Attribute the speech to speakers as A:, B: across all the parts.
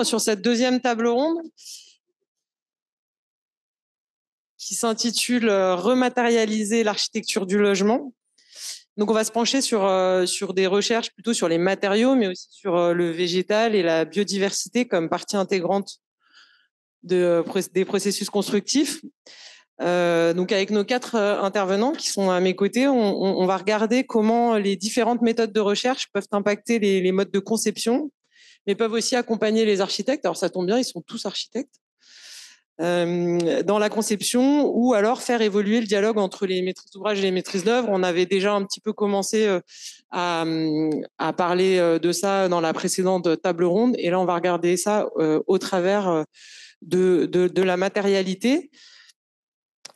A: Sur cette deuxième table ronde qui s'intitule Rematérialiser l'architecture du logement. Donc on va se pencher sur des recherches plutôt sur les matériaux, mais aussi sur le végétal et la biodiversité comme partie intégrante des processus constructifs. Donc avec nos quatre intervenants qui sont à mes côtés, on va regarder comment les différentes méthodes de recherche peuvent impacter les modes de conception, mais peuvent aussi accompagner les architectes. Alors ça tombe bien, ils sont tous architectes. Dans la conception, ou alors faire évoluer le dialogue entre les maîtrises d'ouvrage et les maîtrises d'œuvre. On avait déjà un petit peu commencé à parler de ça dans la précédente table ronde, et là on va regarder ça au travers de la matérialité.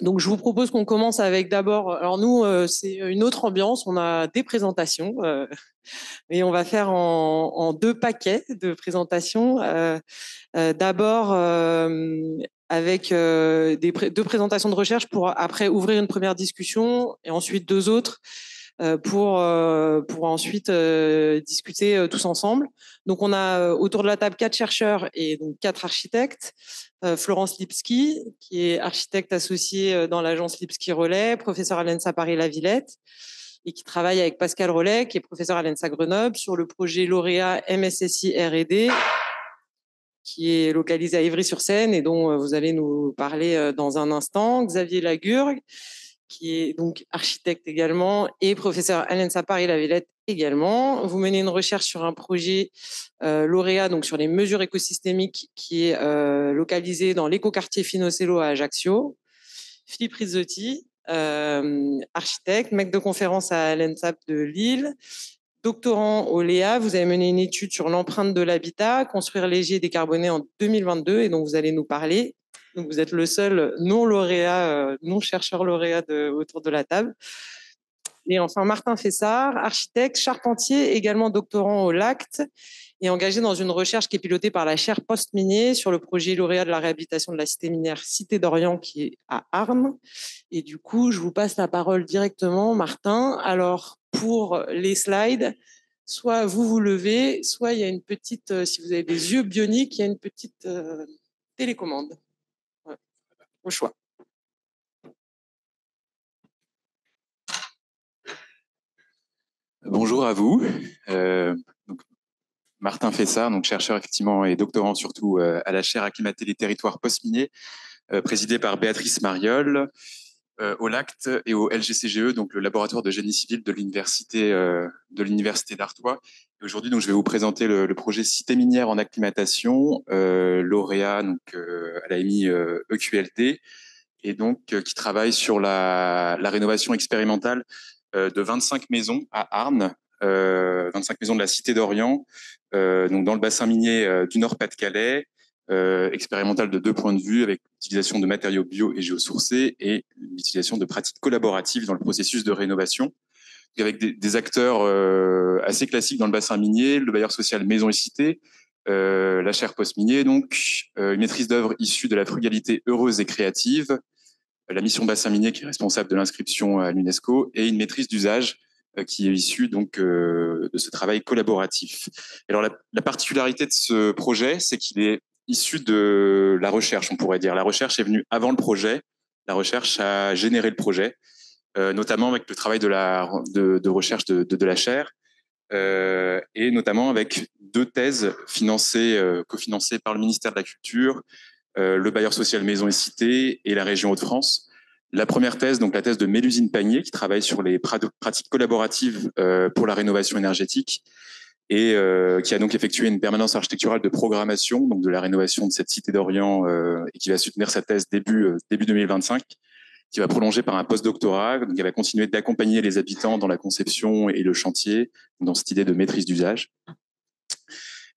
A: Donc je vous propose qu'on commence avec d'abord, alors nous c'est une autre ambiance, on a des présentations et on va faire en deux paquets de présentations. D'abord avec deux présentations de recherche pour après ouvrir une première discussion, et ensuite deux autres pour ensuite discuter tous ensemble. Donc on a autour de la table 4 chercheurs et donc 4 architectes. Florence Lipski, qui est architecte associée dans l'agence Lipski Relais, professeur à l'ENSA Paris-La Villette, et qui travaille avec Pascal Relais, qui est professeur à l'ENSA Grenoble, sur le projet lauréat MSSI R&D, qui est localisé à Ivry-sur-Seine et dont vous allez nous parler dans un instant. Xavier Lagurgue, qui est donc architecte également et professeur à l'ENSA Paris-La Villette également. Vous menez une recherche sur un projet lauréat, donc sur les mesures écosystémiques, qui est localisé dans l'écoquartier Finocello à Ajaccio. Philippe Rizzotti, architecte, maître de conférence à l'ENSAP de Lille, doctorant au Léa. Vous avez mené une étude sur l'empreinte de l'habitat, construire léger et décarboné en 2022, et dont vous allez nous parler. Donc vous êtes le seul non lauréat, non chercheur lauréat autour de la table. Et enfin Martin Fessard, architecte, charpentier, également doctorant au LACT, et engagé dans une recherche qui est pilotée par la chaire Post-Minier sur le projet lauréat de la réhabilitation de la cité minière Cité d'Orient, qui est à Armes. Et du coup, je vous passe la parole directement, Martin. Alors, pour les slides, soit vous levez, soit il y a une petite, si vous avez des yeux bioniques, il y a une petite télécommande. Ouais, au choix.
B: Bonjour à vous. Donc, Martin Fessard, donc chercheur effectivement et doctorant surtout à la chaire Acclimater les territoires post-miniers, présidée par Béatrice Mariol, au LACT et au LGCGE, donc le laboratoire de génie civil de l'université d'Artois. Aujourd'hui, donc je vais vous présenter le projet Cité minière en acclimatation, lauréat donc à l'AMI EQLD, et donc qui travaille sur la rénovation expérimentale de 25 maisons à Arnes, 25 maisons de la Cité d'Orient, donc dans le bassin minier du Nord-Pas-de-Calais, expérimentale de 2 points de vue, avec l'utilisation de matériaux bio et géosourcés et l'utilisation de pratiques collaboratives dans le processus de rénovation, avec des acteurs assez classiques dans le bassin minier, le bailleur social Maison et Cité, la chaire post-minier, donc une maîtrise d'œuvre issue de la frugalité heureuse et créative, la mission bassin minier qui est responsable de l'inscription à l'UNESCO, et une maîtrise d'usage qui est issue donc de ce travail collaboratif. Alors la particularité de ce projet, c'est qu'il est issu de la recherche, on pourrait dire. La recherche est venue avant le projet. La recherche a généré le projet, notamment avec le travail de recherche de la chaire, et notamment avec 2 thèses cofinancées par le ministère de la Culture, le bailleur social Maison et Cité et la région Hauts-de-France. La première thèse, donc la thèse de Mélusine Pagnier, qui travaille sur les pratiques collaboratives pour la rénovation énergétique, et qui a donc effectué une permanence architecturale de programmation, donc de la rénovation de cette Cité d'Orient, et qui va soutenir sa thèse début 2025, qui va prolonger par un post-doctorat. Donc elle va continuer d'accompagner les habitants dans la conception et le chantier, dans cette idée de maîtrise d'usage.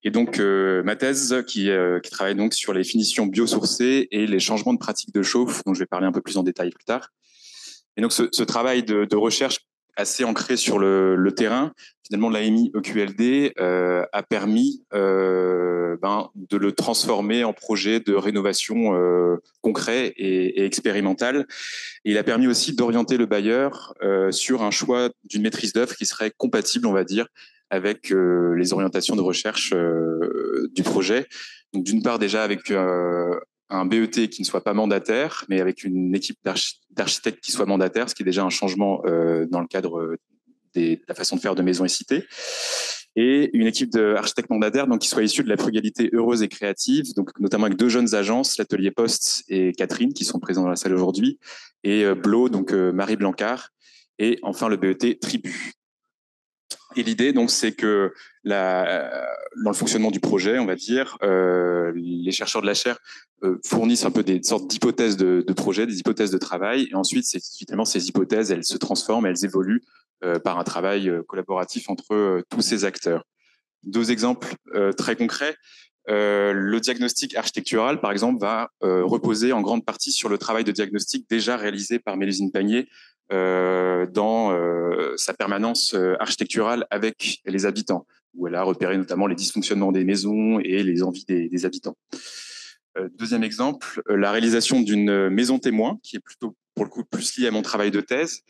B: Et donc ma thèse qui travaille donc sur les finitions biosourcées et les changements de pratiques de chauffe, dont je vais parler un peu plus en détail plus tard. Et donc ce travail de recherche assez ancré sur le terrain, finalement l'AMI EQLD a permis de le transformer en projet de rénovation concret et expérimental. Et il a permis aussi d'orienter le bailleur sur un choix d'une maîtrise d'œuvre qui serait compatible, on va dire, avec les orientations de recherche du projet. Donc, d'une part, déjà avec un BET qui ne soit pas mandataire, mais avec une équipe d'architectes qui soit mandataire, ce qui est déjà un changement dans le cadre de la façon de faire de Maisons et Cités. Et une équipe d'architectes mandataires donc, qui soit issue de la frugalité heureuse et créative, donc notamment avec 2 jeunes agences, l'Atelier Poste et Catherine, qui sont présents dans la salle aujourd'hui, et Blo, donc Marie Blancard, et enfin le BET Tribu. Et l'idée, donc, c'est que dans le fonctionnement du projet, on va dire, les chercheurs de la chaire fournissent un peu des sortes d'hypothèses de projet, des hypothèses de travail, et ensuite, finalement, ces hypothèses, elles se transforment, elles évoluent par un travail collaboratif entre tous ces acteurs. 2 exemples très concrets. Le diagnostic architectural, par exemple, va reposer en grande partie sur le travail de diagnostic déjà réalisé par Mélusine Pagnier dans sa permanence architecturale avec les habitants, où elle a repéré notamment les dysfonctionnements des maisons et les envies des habitants. Deuxième exemple, la réalisation d'une maison témoin, qui est plutôt, pour le coup, plus liée à mon travail de thèse,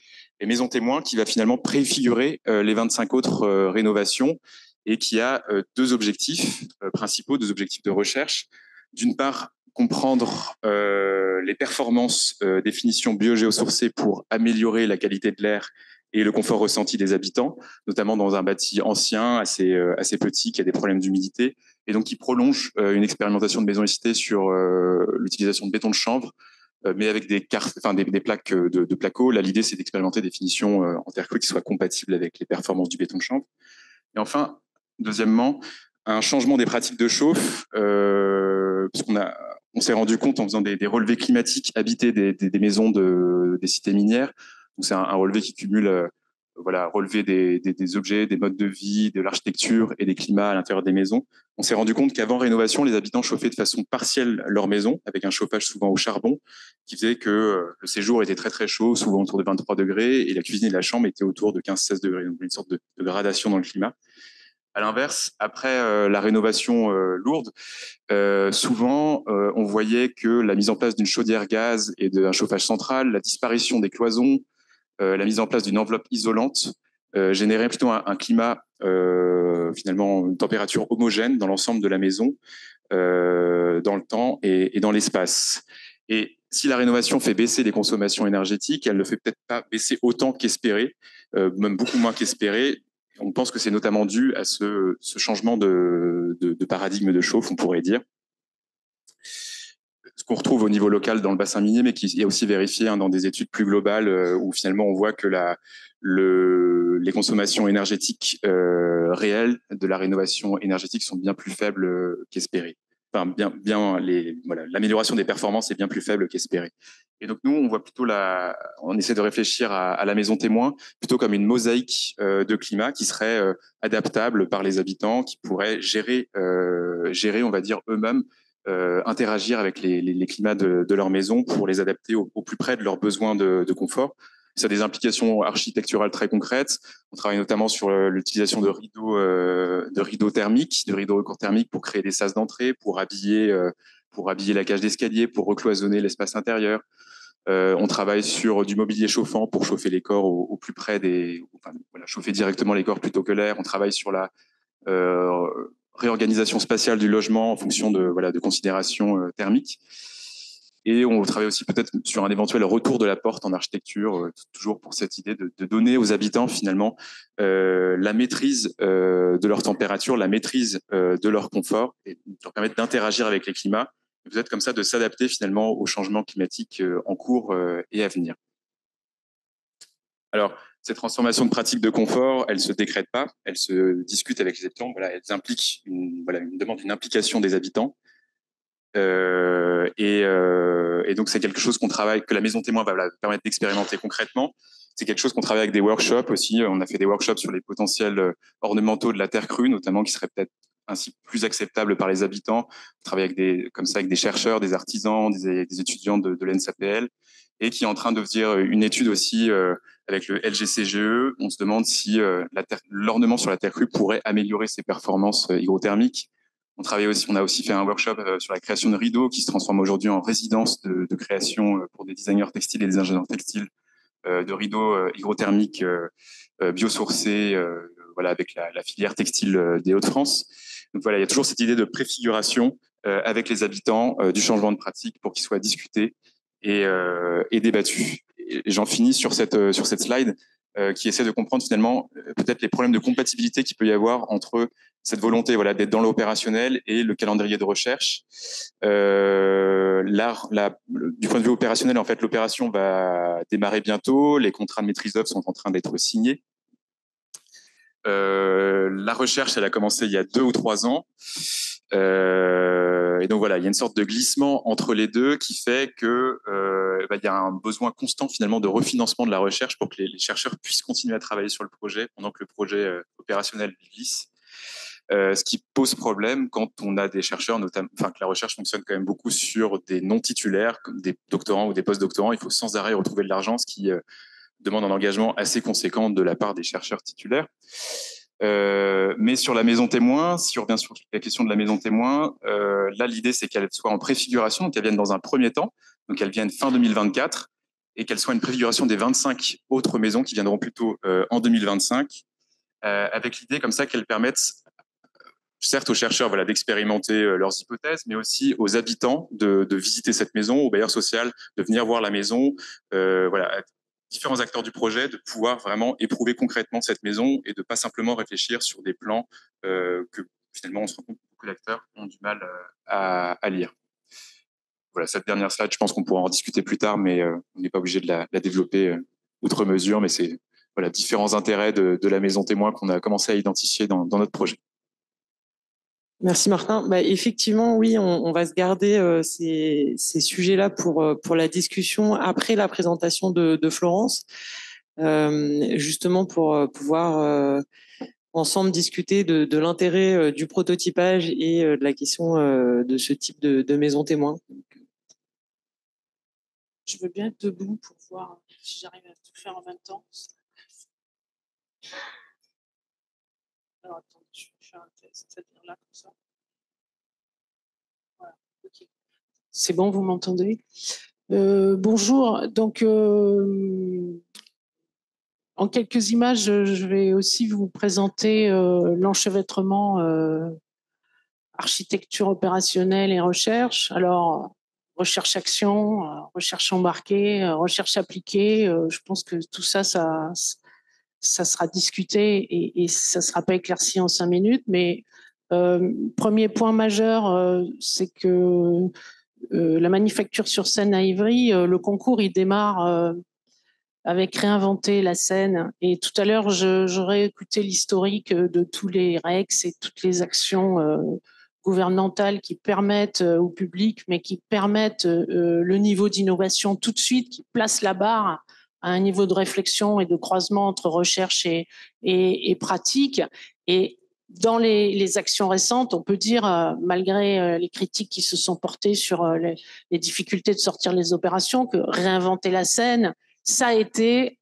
B: et maison témoin qui va finalement préfigurer les 25 autres rénovations et qui a 2 objectifs principaux, 2 objectifs de recherche. D'une part, comprendre les performances des finitions biogéosourcées pour améliorer la qualité de l'air et le confort ressenti des habitants, notamment dans un bâti ancien, assez petit, qui a des problèmes d'humidité, et donc qui prolonge une expérimentation de Maisons et Cités sur l'utilisation de béton de chanvre, mais avec des plaques de placo. Là, l'idée, c'est d'expérimenter des finitions en terre crue qui soient compatibles avec les performances du béton de chanvre. Et enfin, deuxièmement, un changement des pratiques de chauffe, parce on s'est rendu compte en faisant des relevés climatiques habités des maisons des cités minières. Donc c'est un relevé qui cumule relever des objets, des modes de vie, de l'architecture et des climats à l'intérieur des maisons. On s'est rendu compte qu'avant rénovation, les habitants chauffaient de façon partielle leur maison, avec un chauffage souvent au charbon, qui faisait que le séjour était très très chaud, souvent autour de 23 degrés, et la cuisine et la chambre étaient autour de 15-16 degrés, donc une sorte de gradation dans le climat. À l'inverse, après la rénovation lourde, souvent on voyait que la mise en place d'une chaudière gaz et d'un chauffage central, la disparition des cloisons, la mise en place d'une enveloppe isolante générait plutôt un climat, finalement, une température homogène dans l'ensemble de la maison, dans le temps et dans l'espace. Et si la rénovation fait baisser les consommations énergétiques, elle ne fait peut-être pas baisser autant qu'espéré, même beaucoup moins qu'espéré. On pense que c'est notamment dû à ce changement de paradigme de chauffe, on pourrait dire. Ce qu'on retrouve au niveau local dans le bassin minier, mais qui est aussi vérifié dans des études plus globales, où finalement on voit que les consommations énergétiques réelles de la rénovation énergétique sont bien plus faibles qu'espérées. Enfin, l'amélioration des performances est bien plus faible qu'espérée. Et donc nous, on voit plutôt on essaie de réfléchir à la maison témoin plutôt comme une mosaïque de climat qui serait adaptable par les habitants, qui pourraient gérer, on va dire, eux-mêmes, interagir avec les climats de leur maison pour les adapter au plus près de leurs besoins de confort. Ça a des implications architecturales très concrètes. On travaille notamment sur l'utilisation de rideaux thermiques, de rideaux recours thermiques pour créer des sas d'entrée, pour habiller la cage d'escalier, pour recloisonner l'espace intérieur. On travaille sur du mobilier chauffant pour chauffer les corps au plus près chauffer directement les corps plutôt que l'air. On travaille sur la réorganisation spatiale du logement en fonction de considérations thermiques. Et on travaille aussi peut-être sur un éventuel retour de la porte en architecture, toujours pour cette idée de donner aux habitants finalement la maîtrise de leur température, la maîtrise de leur confort, et leur permettre d'interagir avec les climats, et peut-être comme ça de s'adapter finalement aux changements climatiques en cours et à venir. Alors, ces transformations de pratiques de confort, elles ne se décrètent pas, elles se discutent avec les habitants. Elles impliquent une demande d'une implication des habitants. Et donc, c'est quelque chose qu'on travaille, que la maison témoin va permettre d'expérimenter concrètement. C'est quelque chose qu'on travaille avec des workshops aussi. On a fait des workshops sur les potentiels ornementaux de la terre crue, notamment, qui seraient peut-être ainsi plus acceptables par les habitants. On travaille avec des chercheurs, des artisans, des étudiants de l'ENSAPL, et qui est en train de faire une étude aussi avec le LGCGE. On se demande si l'ornement sur la terre crue pourrait améliorer ses performances hygrothermiques. On a aussi fait un workshop sur la création de rideaux qui se transforme aujourd'hui en résidence de création pour des designers textiles et des ingénieurs textiles, de rideaux hygrothermiques biosourcés, avec la filière textile des Hauts-de-France. Donc voilà, il y a toujours cette idée de préfiguration avec les habitants du changement de pratique pour qu'il soit discuté et débattu. Et j'en finis sur cette slide qui essaie de comprendre finalement peut-être les problèmes de compatibilité qu'il peut y avoir entre cette volonté d'être dans l'opérationnel et le calendrier de recherche. Du point de vue opérationnel, en fait, l'opération va démarrer bientôt. Les contrats de maîtrise d'œuvre sont en train d'être signés. La recherche, elle a commencé il y a 2 ou 3 ans. Et donc voilà, il y a une sorte de glissement entre les deux qui fait que il y a un besoin constant finalement de refinancement de la recherche pour que les chercheurs puissent continuer à travailler sur le projet pendant que le projet opérationnel glisse. Ce qui pose problème quand on a des chercheurs, notamment, que la recherche fonctionne quand même beaucoup sur des non-titulaires, comme des doctorants ou des post-doctorants. Il faut sans arrêt retrouver de l'argent, ce qui demande un engagement assez conséquent de la part des chercheurs titulaires. Mais sur la maison témoin, si on revient sur la question de la maison témoin, là l'idée c'est qu'elle soit en préfiguration, donc qu'elle vienne dans un premier temps, donc elle vienne fin 2024, et qu'elle soit une préfiguration des 25 autres maisons qui viendront plutôt en 2025, avec l'idée comme ça qu'elles permettent certes aux chercheurs d'expérimenter leurs hypothèses, mais aussi aux habitants de visiter cette maison, aux bailleurs sociaux de venir voir la maison, différents acteurs du projet de pouvoir vraiment éprouver concrètement cette maison et de pas simplement réfléchir sur des plans que finalement on se rend compte que beaucoup d'acteurs ont du mal à lire. Voilà, cette dernière slide, je pense qu'on pourra en discuter plus tard, mais on n'est pas obligé de la développer outre mesure, mais c'est différents intérêts de la maison témoin qu'on a commencé à identifier dans notre projet.
A: Merci Martin. Effectivement, oui, on va se garder ces sujets-là pour la discussion après la présentation de Florence, justement pour pouvoir ensemble discuter de l'intérêt du prototypage et de la question de ce type de maison témoin.
C: Je veux bien être debout pour voir si j'arrive à tout faire en même temps. Alors attends, je vais faire un test, c'est-à-dire là comme ça. Voilà, ok. C'est bon, vous m'entendez? Bonjour. Donc, en quelques images, je vais aussi vous présenter l'enchevêtrement architecture opérationnelle et recherche. Alors, recherche-action, recherche embarquée, recherche appliquée. Je pense que tout ça, ça sera discuté et ça ne sera pas éclairci en 5 minutes. Mais premier point majeur, c'est que la manufacture sur Seine à Ivry, le concours, il démarre avec réinventer la Seine. Et tout à l'heure, j'aurais écouté l'historique de tous les REX et toutes les actions gouvernementales qui permettent au public, mais qui permettent le niveau d'innovation tout de suite, qui placent la barre à un niveau de réflexion et de croisement entre recherche et pratique. Et dans les actions récentes, on peut dire, malgré les critiques qui se sont portées sur les difficultés de sortir les opérations, que réinventer la Seine, ça a été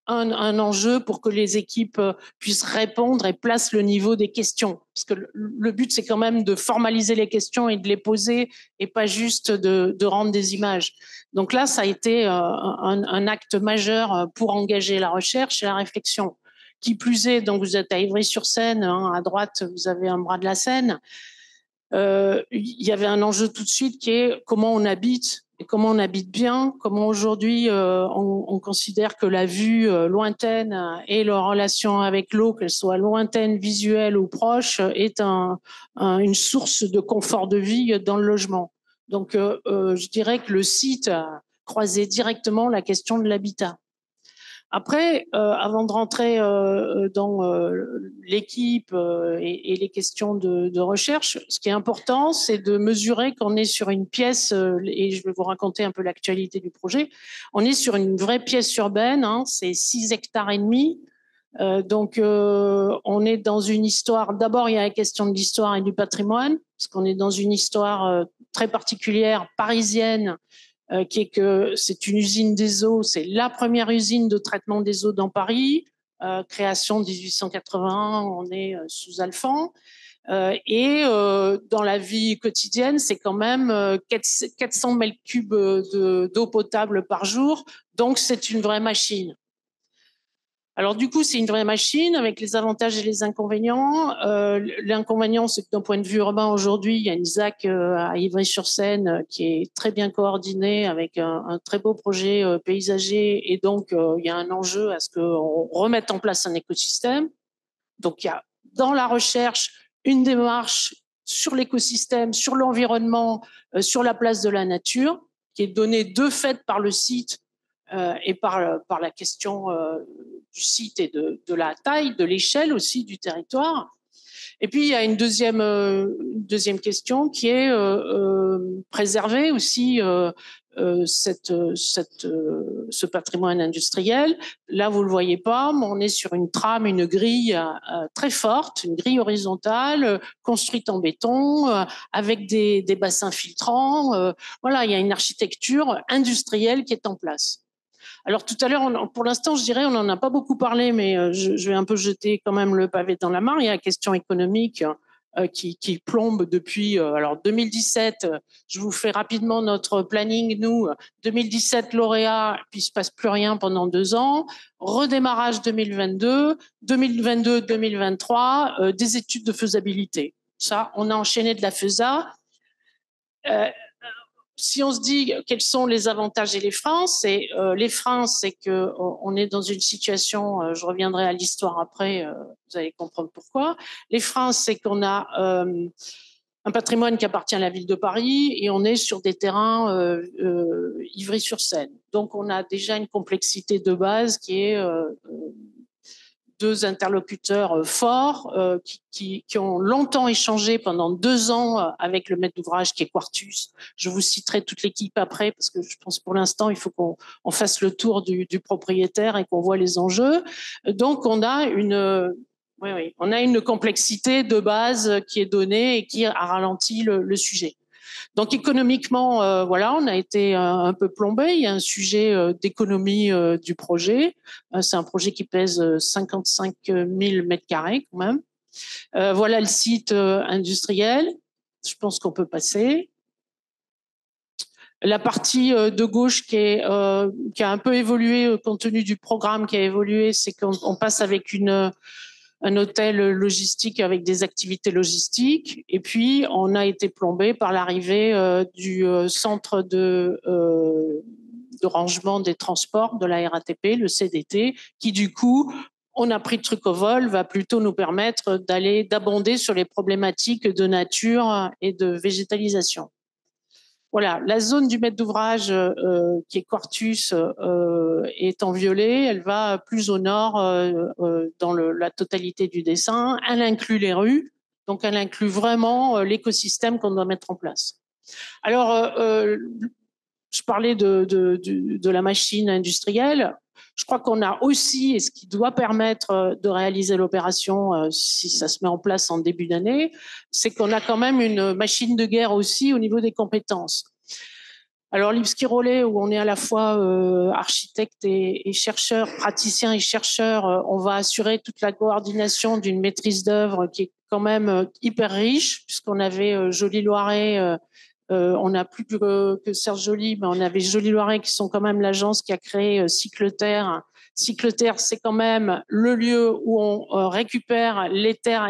C: un enjeu pour que les équipes puissent répondre et placent le niveau des questions. Parce que le but, c'est quand même de formaliser les questions et de les poser et pas juste de rendre des images. Donc là, ça a été un acte majeur pour engager la recherche et la réflexion. Qui plus est, donc vous êtes à Ivry-sur-Seine, hein, à droite, vous avez un bras de la Seine. Il y avait un enjeu tout de suite qui est comment on habite et comment on habite bien, comment aujourd'hui on considère que la vue lointaine et leur relation avec l'eau, qu'elle soit lointaine, visuelle ou proche, est une source de confort de vie dans le logement. Donc je dirais que le site a croisé directement la question de l'habitat. Après, avant de rentrer dans l'équipe et les questions de recherche, ce qui est important, c'est de mesurer qu'on est sur une pièce, et je vais vous raconter un peu l'actualité du projet, on est sur une vraie pièce urbaine, hein, c'est 6,5 hectares. Donc, on est dans une histoire, d'abord il y a la question de l'histoire et du patrimoine, parce qu'on est dans une histoire très particulière, parisienne, qui est que c'est une usine des eaux, c'est la première usine de traitement des eaux dans Paris, création 1881, on est sous Alphand, et dans la vie quotidienne, c'est quand même 400 mètres cubes d'eau potable par jour, donc c'est une vraie machine. Alors du coup, c'est une vraie machine avec les avantages et les inconvénients. L'inconvénient, c'est que d'un point de vue urbain, aujourd'hui, il y a une ZAC à Ivry-sur-Seine qui est très bien coordonnée avec un très beau projet paysager. Et donc, il y a un enjeu à ce qu'on remette en place un écosystème. Donc, il y a dans la recherche une démarche sur l'écosystème, sur l'environnement, sur la place de la nature, qui est donnée de fait par le site et par la question du site et de la taille, de l'échelle aussi du territoire. Et puis, il y a une deuxième question qui est préserver aussi ce patrimoine industriel. Là, vous le voyez pas, mais on est sur une trame, une grille très forte, une grille horizontale, construite en béton, avec des bassins filtrants. Voilà, il y a une architecture industrielle qui est en place. Alors tout à l'heure, pour l'instant, je dirais, on n'en a pas beaucoup parlé, mais je vais un peu jeter quand même le pavé dans la mare. Il y a la question économique qui plombe depuis alors 2017. Je vous fais rapidement notre planning. Nous, 2017 lauréat, puis il se passe plus rien pendant 2 ans. Redémarrage 2022, 2022-2023, des études de faisabilité. Ça, on a enchaîné de la FESA. Si on se dit quels sont les avantages et les freins, c'est que on est dans une situation, je reviendrai à l'histoire après, vous allez comprendre pourquoi. Les freins, c'est qu'on a un patrimoine qui appartient à la ville de Paris et on est sur des terrains Ivry-sur-Seine. Donc on a déjà une complexité de base qui est 2 interlocuteurs forts qui ont longtemps échangé pendant 2 ans avec le maître d'ouvrage qui est Quartus. Je vous citerai toute l'équipe après parce que je pense pour l'instant il faut qu'on fasse le tour du propriétaire et qu'on voit les enjeux. Donc on a une complexité de base qui est donnée et qui a ralenti le sujet. Donc économiquement, voilà, on a été un peu plombé. Il y a un sujet d'économie du projet. C'est un projet qui pèse 55 000 mètres carrés quand même. Voilà le site industriel. Je pense qu'on peut passer. La partie de gauche qui a un peu évolué compte tenu du programme qui a évolué, c'est qu'on passe avec un hôtel logistique avec des activités logistiques. Et puis, on a été plombé par l'arrivée du centre de rangement des transports de la RATP, le CDT, qui du coup, on a pris le truc au vol, va plutôt nous permettre d'abonder sur les problématiques de nature et de végétalisation. Voilà, la zone du maître d'ouvrage qui est Quartus est en violet. Elle va plus au nord dans la totalité du dessin. Elle inclut les rues, donc elle inclut vraiment l'écosystème qu'on doit mettre en place. Alors, je parlais de la machine industrielle. Je crois qu'on a aussi, et ce qui doit permettre de réaliser l'opération si ça se met en place en début d'année, c'est qu'on a quand même une machine de guerre aussi au niveau des compétences. Alors, l'IPSCI Rollet, où on est à la fois architecte et chercheur, praticien et chercheur, on va assurer toute la coordination d'une maîtrise d'œuvre qui est quand même hyper riche, puisqu'on avait Joly Loiret, on n'a plus que Serge Joly, mais on avait Joly Loiret qui sont quand même l'agence qui a créé Cycleterre. Cycleterre, c'est quand même le lieu où on récupère les terres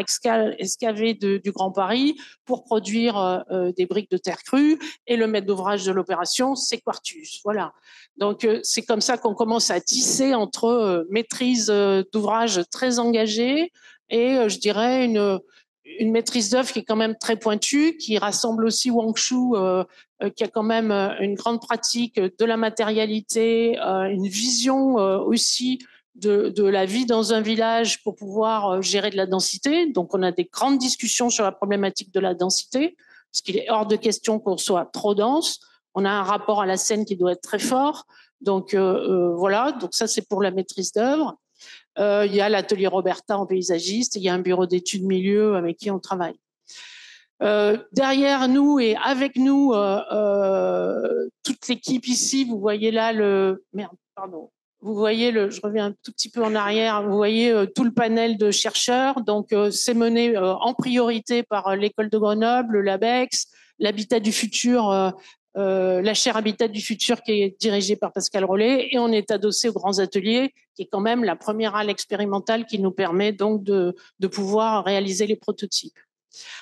C: excavées du Grand Paris pour produire des briques de terre crue. Et le maître d'ouvrage de l'opération, c'est Quartus. Voilà. Donc, c'est comme ça qu'on commence à tisser entre maîtrise d'ouvrage très engagée et, je dirais, une maîtrise d'œuvre qui est quand même très pointue, qui rassemble aussi Wang Shu, qui a quand même une grande pratique de la matérialité, une vision aussi de la vie dans un village pour pouvoir gérer de la densité. Donc, on a des grandes discussions sur la problématique de la densité, parce qu'il est hors de question qu'on soit trop dense. On a un rapport à la scène qui doit être très fort. Donc, voilà. Donc, ça, c'est pour la maîtrise d'œuvre. Il y a l'atelier Roberta en paysagiste, il y a un bureau d'études milieu avec qui on travaille. Derrière nous et avec nous, toute l'équipe ici, vous voyez là vous voyez je reviens un tout petit peu en arrière, vous voyez tout le panel de chercheurs. Donc c'est mené en priorité par l'école de Grenoble, l'ABEX, l'Habitat du futur la chaire Habitat du futur qui est dirigée par Pascal Rollet, et on est adossé aux grands ateliers, qui est quand même la première halle expérimentale qui nous permet donc de pouvoir réaliser les prototypes.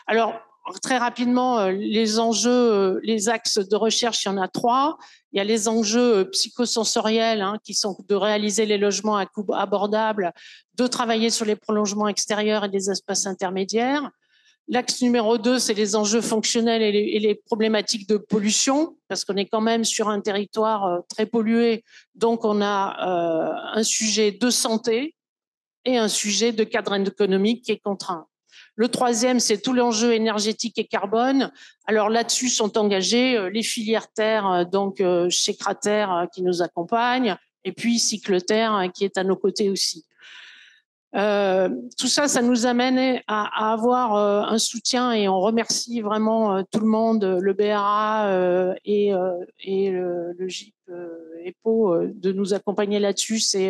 C: Alors, très rapidement, les enjeux, les axes de recherche, il y en a 3. Il y a les enjeux psychosensoriels, qui sont de réaliser les logements à coût abordable, de travailler sur les prolongements extérieurs et des espaces intermédiaires. L'axe numéro 2, c'est les enjeux fonctionnels et les problématiques de pollution, parce qu'on est quand même sur un territoire très pollué, donc on a un sujet de santé et un sujet de cadre économique qui est contraint. Le 3e, c'est tout l'enjeu énergétique et carbone. Alors là-dessus sont engagés les filières terre, donc chez Cratère qui nous accompagne, et puis Cycleterre qui est à nos côtés aussi. Tout ça, ça nous amène à avoir un soutien, et on remercie vraiment tout le monde, le BRA et le GIP EPO de nous accompagner là-dessus. C'est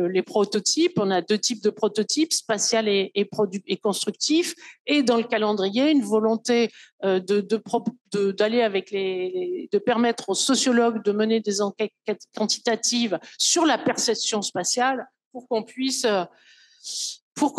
C: les prototypes. On a 2 types de prototypes, spatial et constructif, et dans le calendrier, une volonté d'aller avec de permettre aux sociologues de mener des enquêtes quantitatives sur la perception spatiale pour qu'on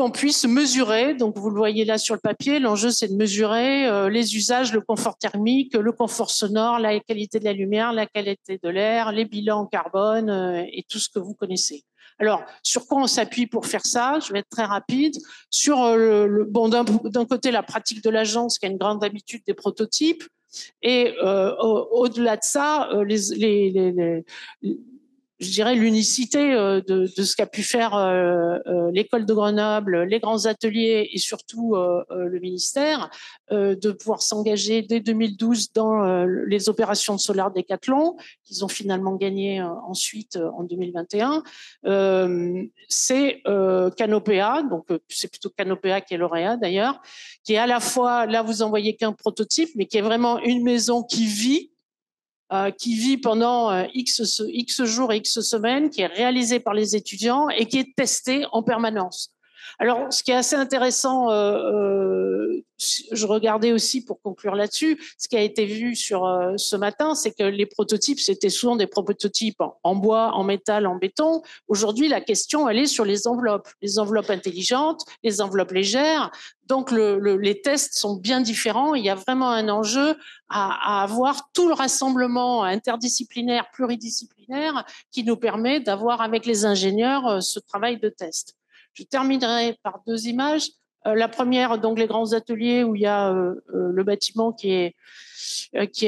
C: puisse mesurer, donc vous le voyez là sur le papier, l'enjeu c'est de mesurer les usages, le confort thermique, le confort sonore, la qualité de la lumière, la qualité de l'air, les bilans carbone et tout ce que vous connaissez. Alors, sur quoi on s'appuie pour faire ça? Je vais être très rapide. Sur d'un côté, la pratique de l'agence, qui a une grande habitude des prototypes, et au-delà de ça, je dirais l'unicité de ce qu'a pu faire l'école de Grenoble, les grands ateliers et surtout le ministère, de pouvoir s'engager dès 2012 dans les opérations de Solar Décathlon, qu'ils ont finalement gagné ensuite en 2021. C'est Canopéa, donc c'est plutôt Canopéa qui est lauréat d'ailleurs, qui est à la fois, là vous en voyez qu'un prototype, mais qui est vraiment une maison qui vit pendant X jours et X semaines, qui est réalisé par les étudiants et qui est testé en permanence. Alors, ce qui est assez intéressant, je regardais aussi pour conclure là-dessus, ce qui a été vu sur ce matin, c'est que les prototypes, c'était souvent des prototypes en bois, en métal, en béton. Aujourd'hui, la question, elle est sur les enveloppes intelligentes, les enveloppes légères. Donc, les tests sont bien différents. Il y a vraiment un enjeu à avoir tout le rassemblement interdisciplinaire, pluridisciplinaire, qui nous permet d'avoir avec les ingénieurs ce travail de test. Je terminerai par 2 images. La première, donc les grands ateliers où il y a le bâtiment qui est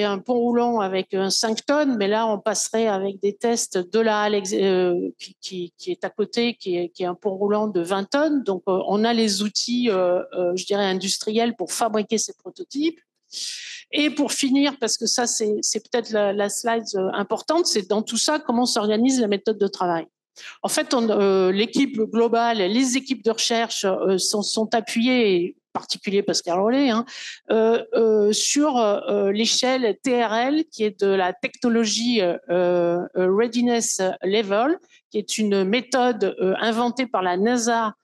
C: un pont roulant avec 5 tonnes, mais là on passerait avec des tests de la halle qui est à côté, qui est un pont roulant de 20 tonnes. Donc on a les outils, je dirais, industriels pour fabriquer ces prototypes. Et pour finir, parce que ça c'est peut-être la slide importante, c'est dans tout ça comment s'organise la méthode de travail. En fait, l'équipe globale, les équipes de recherche sont appuyées, en particulier Pascal Rollet, sur l'échelle TRL, qui est de la technologie Readiness Level, qui est une méthode inventée par la NASA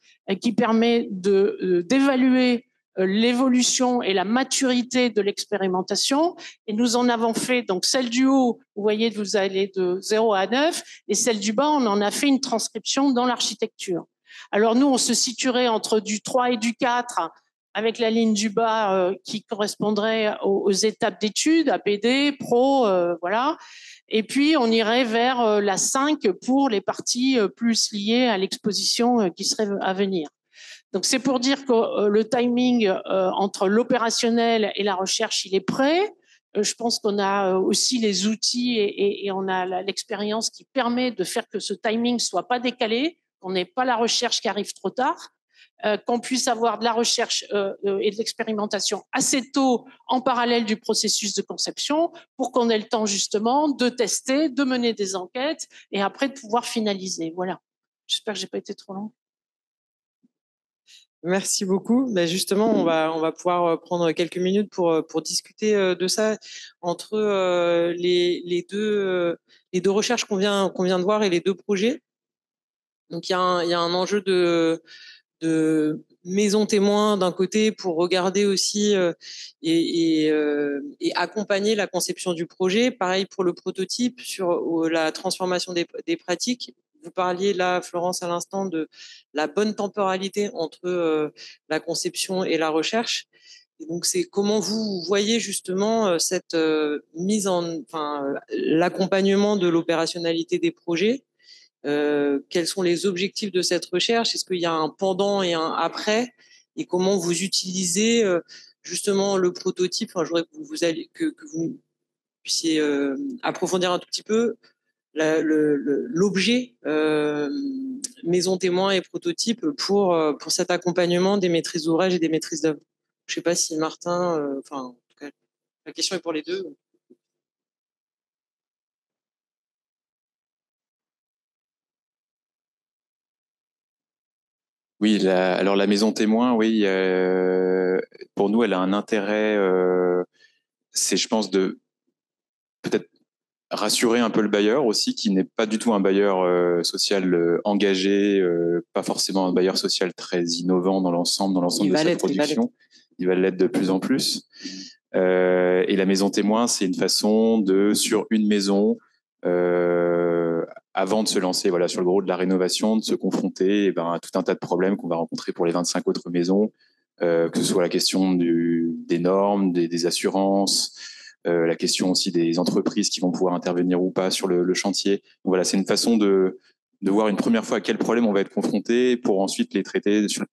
C: qui permet d'évaluer l'évolution et la maturité de l'expérimentation. Et nous en avons fait, donc celle du haut, vous voyez, vous allez de 0 à 9, et celle du bas, on en a fait une transcription dans l'architecture. Alors nous, on se situerait entre du 3 et du 4, avec la ligne du bas qui correspondrait aux étapes d'études, APD, Pro, voilà. Et puis, on irait vers la 5 pour les parties plus liées à l'exposition qui serait à venir. Donc, c'est pour dire que le timing entre l'opérationnel et la recherche, il est prêt. Je pense qu'on a aussi les outils et on a l'expérience qui permet de faire que ce timing soit pas décalé, qu'on n'ait pas la recherche qui arrive trop tard, qu'on puisse avoir de la recherche et de l'expérimentation assez tôt en parallèle du processus de conception pour qu'on ait le temps justement de tester, de mener des enquêtes et après de pouvoir finaliser. Voilà. J'espère que j'ai pas été trop long.
A: Merci beaucoup. Ben justement, on va pouvoir prendre quelques minutes pour discuter de ça entre les deux recherches qu'on vient de voir et les 2 projets. Donc il y a un enjeu de de maison témoin d'un côté pour regarder aussi et accompagner la conception du projet. Pareil pour le prototype sur la transformation des pratiques. Vous parliez là, Florence, à l'instant de la bonne temporalité entre la conception et la recherche. Et donc, c'est comment vous voyez justement cette l'accompagnement de l'opérationnalité des projets. Quels sont les objectifs de cette recherche? Est-ce qu'il y a un pendant et un après? Et comment vous utilisez justement le prototype? Enfin, je voudrais que vous puissiez approfondir un tout petit peu l'objet maison témoin et prototype pour cet accompagnement des maîtrises d'ouvrage et des maîtrises d'œuvre. Je ne sais pas si Martin, en tout cas, la question est pour les deux.
B: Oui, alors la maison témoin, oui, pour nous, elle a un intérêt, c'est, je pense, de peut-être rassurer un peu le bailleur aussi, qui n'est pas du tout un bailleur social engagé, pas forcément un bailleur social très innovant dans l'ensemble de sa production. Il va l'être de plus en plus. Et la maison témoin, c'est une façon de, sur une maison, avant de se lancer voilà, sur le gros de la rénovation, de se confronter à tout un tas de problèmes qu'on va rencontrer pour les 25 autres maisons, que ce soit la question des normes, des assurances, la question aussi des entreprises qui vont pouvoir intervenir ou pas sur le chantier. Donc voilà, c'est une façon de voir une première fois à quel problème on va être confronté pour ensuite les traiter sur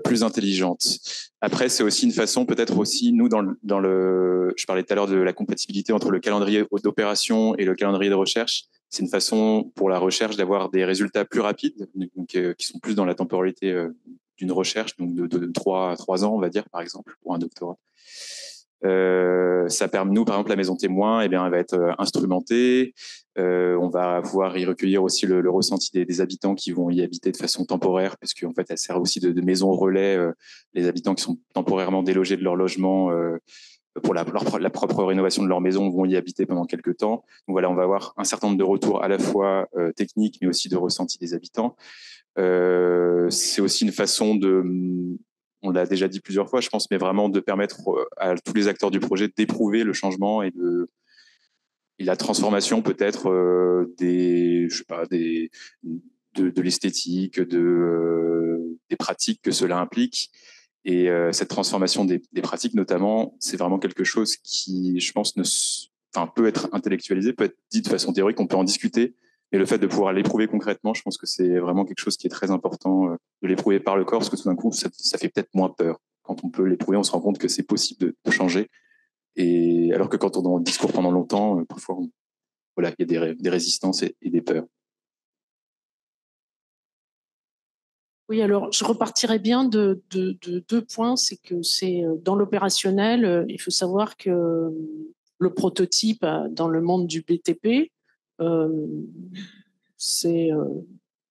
B: plus intelligente. Après, c'est aussi une façon, peut-être aussi, nous, je parlais tout à l'heure de la compatibilité entre le calendrier d'opération et le calendrier de recherche. C'est une façon pour la recherche d'avoir des résultats plus rapides, donc, qui sont plus dans la temporalité d'une recherche, donc de 3 ans, on va dire, par exemple, pour un doctorat. Ça permet, nous, par exemple, la maison témoin, elle va être instrumentée. On va pouvoir y recueillir aussi le ressenti des habitants qui vont y habiter de façon temporaire, puisque en fait, elle sert aussi de maison relais. Les habitants qui sont temporairement délogés de leur logement pour la propre rénovation de leur maison vont y habiter pendant quelques temps. Donc voilà, on va avoir un certain nombre de retours à la fois techniques, mais aussi de ressenti des habitants. C'est aussi une façon on l'a déjà dit plusieurs fois, je pense, mais vraiment de permettre à tous les acteurs du projet d'éprouver le changement et la transformation peut-être de l'esthétique, des pratiques que cela implique. Et cette transformation des pratiques, notamment, c'est vraiment quelque chose qui, je pense, peut être intellectualisé, peut être dit de façon théorique, on peut en discuter. Et le fait de pouvoir l'éprouver concrètement, je pense que c'est vraiment quelque chose qui est très important de l'éprouver par le corps, parce que tout d'un coup, ça fait peut-être moins peur. Quand on peut l'éprouver, on se rend compte que c'est possible de changer. Et alors que quand on est en discours pendant longtemps, parfois, voilà, il y a des résistances et des peurs.
C: Oui, alors je repartirais bien de 2 points. C'est que c'est dans l'opérationnel, il faut savoir que le prototype dans le monde du BTP, c'est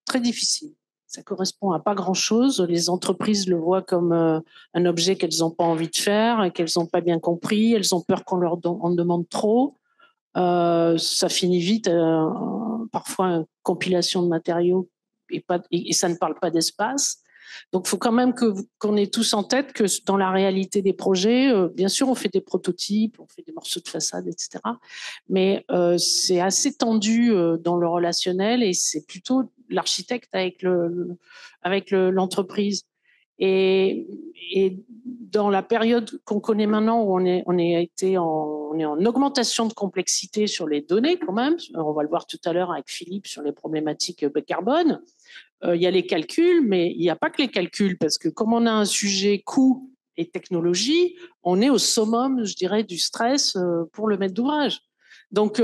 C: très difficile. Ça correspond à pas grand-chose. Les entreprises le voient comme un objet qu'elles n'ont pas envie de faire et qu'elles n'ont pas bien compris. Elles ont peur qu'on leur en demande trop. Ça finit vite, parfois une compilation de matériaux et ça ne parle pas d'espace. Donc, il faut quand même qu'on ait tous en tête que dans la réalité des projets, bien sûr, on fait des prototypes, on fait des morceaux de façade, etc. Mais c'est assez tendu dans le relationnel et c'est plutôt l'architecte avec l'entreprise. Et dans la période qu'on connaît maintenant, où on est en augmentation de complexité sur les données quand même, on va le voir tout à l'heure avec Philippe sur les problématiques carbone, il y a les calculs, mais il n'y a pas que les calculs, parce que comme on a un sujet coût et technologie, on est au summum, je dirais, du stress pour le maître d'ouvrage. Donc,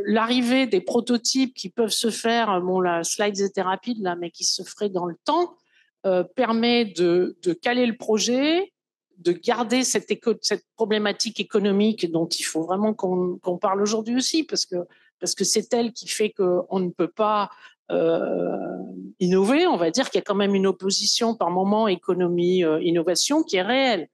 C: l'arrivée des prototypes qui peuvent se faire, bon, la slide était rapide là, mais qui se feraient dans le temps, permet de caler le projet, de garder cette problématique économique dont il faut vraiment qu'on parle aujourd'hui aussi, parce que c'est elle qui fait qu'on ne peut pas innover. On va dire qu'il y a quand même une opposition par moment économie-innovation qui est réelle.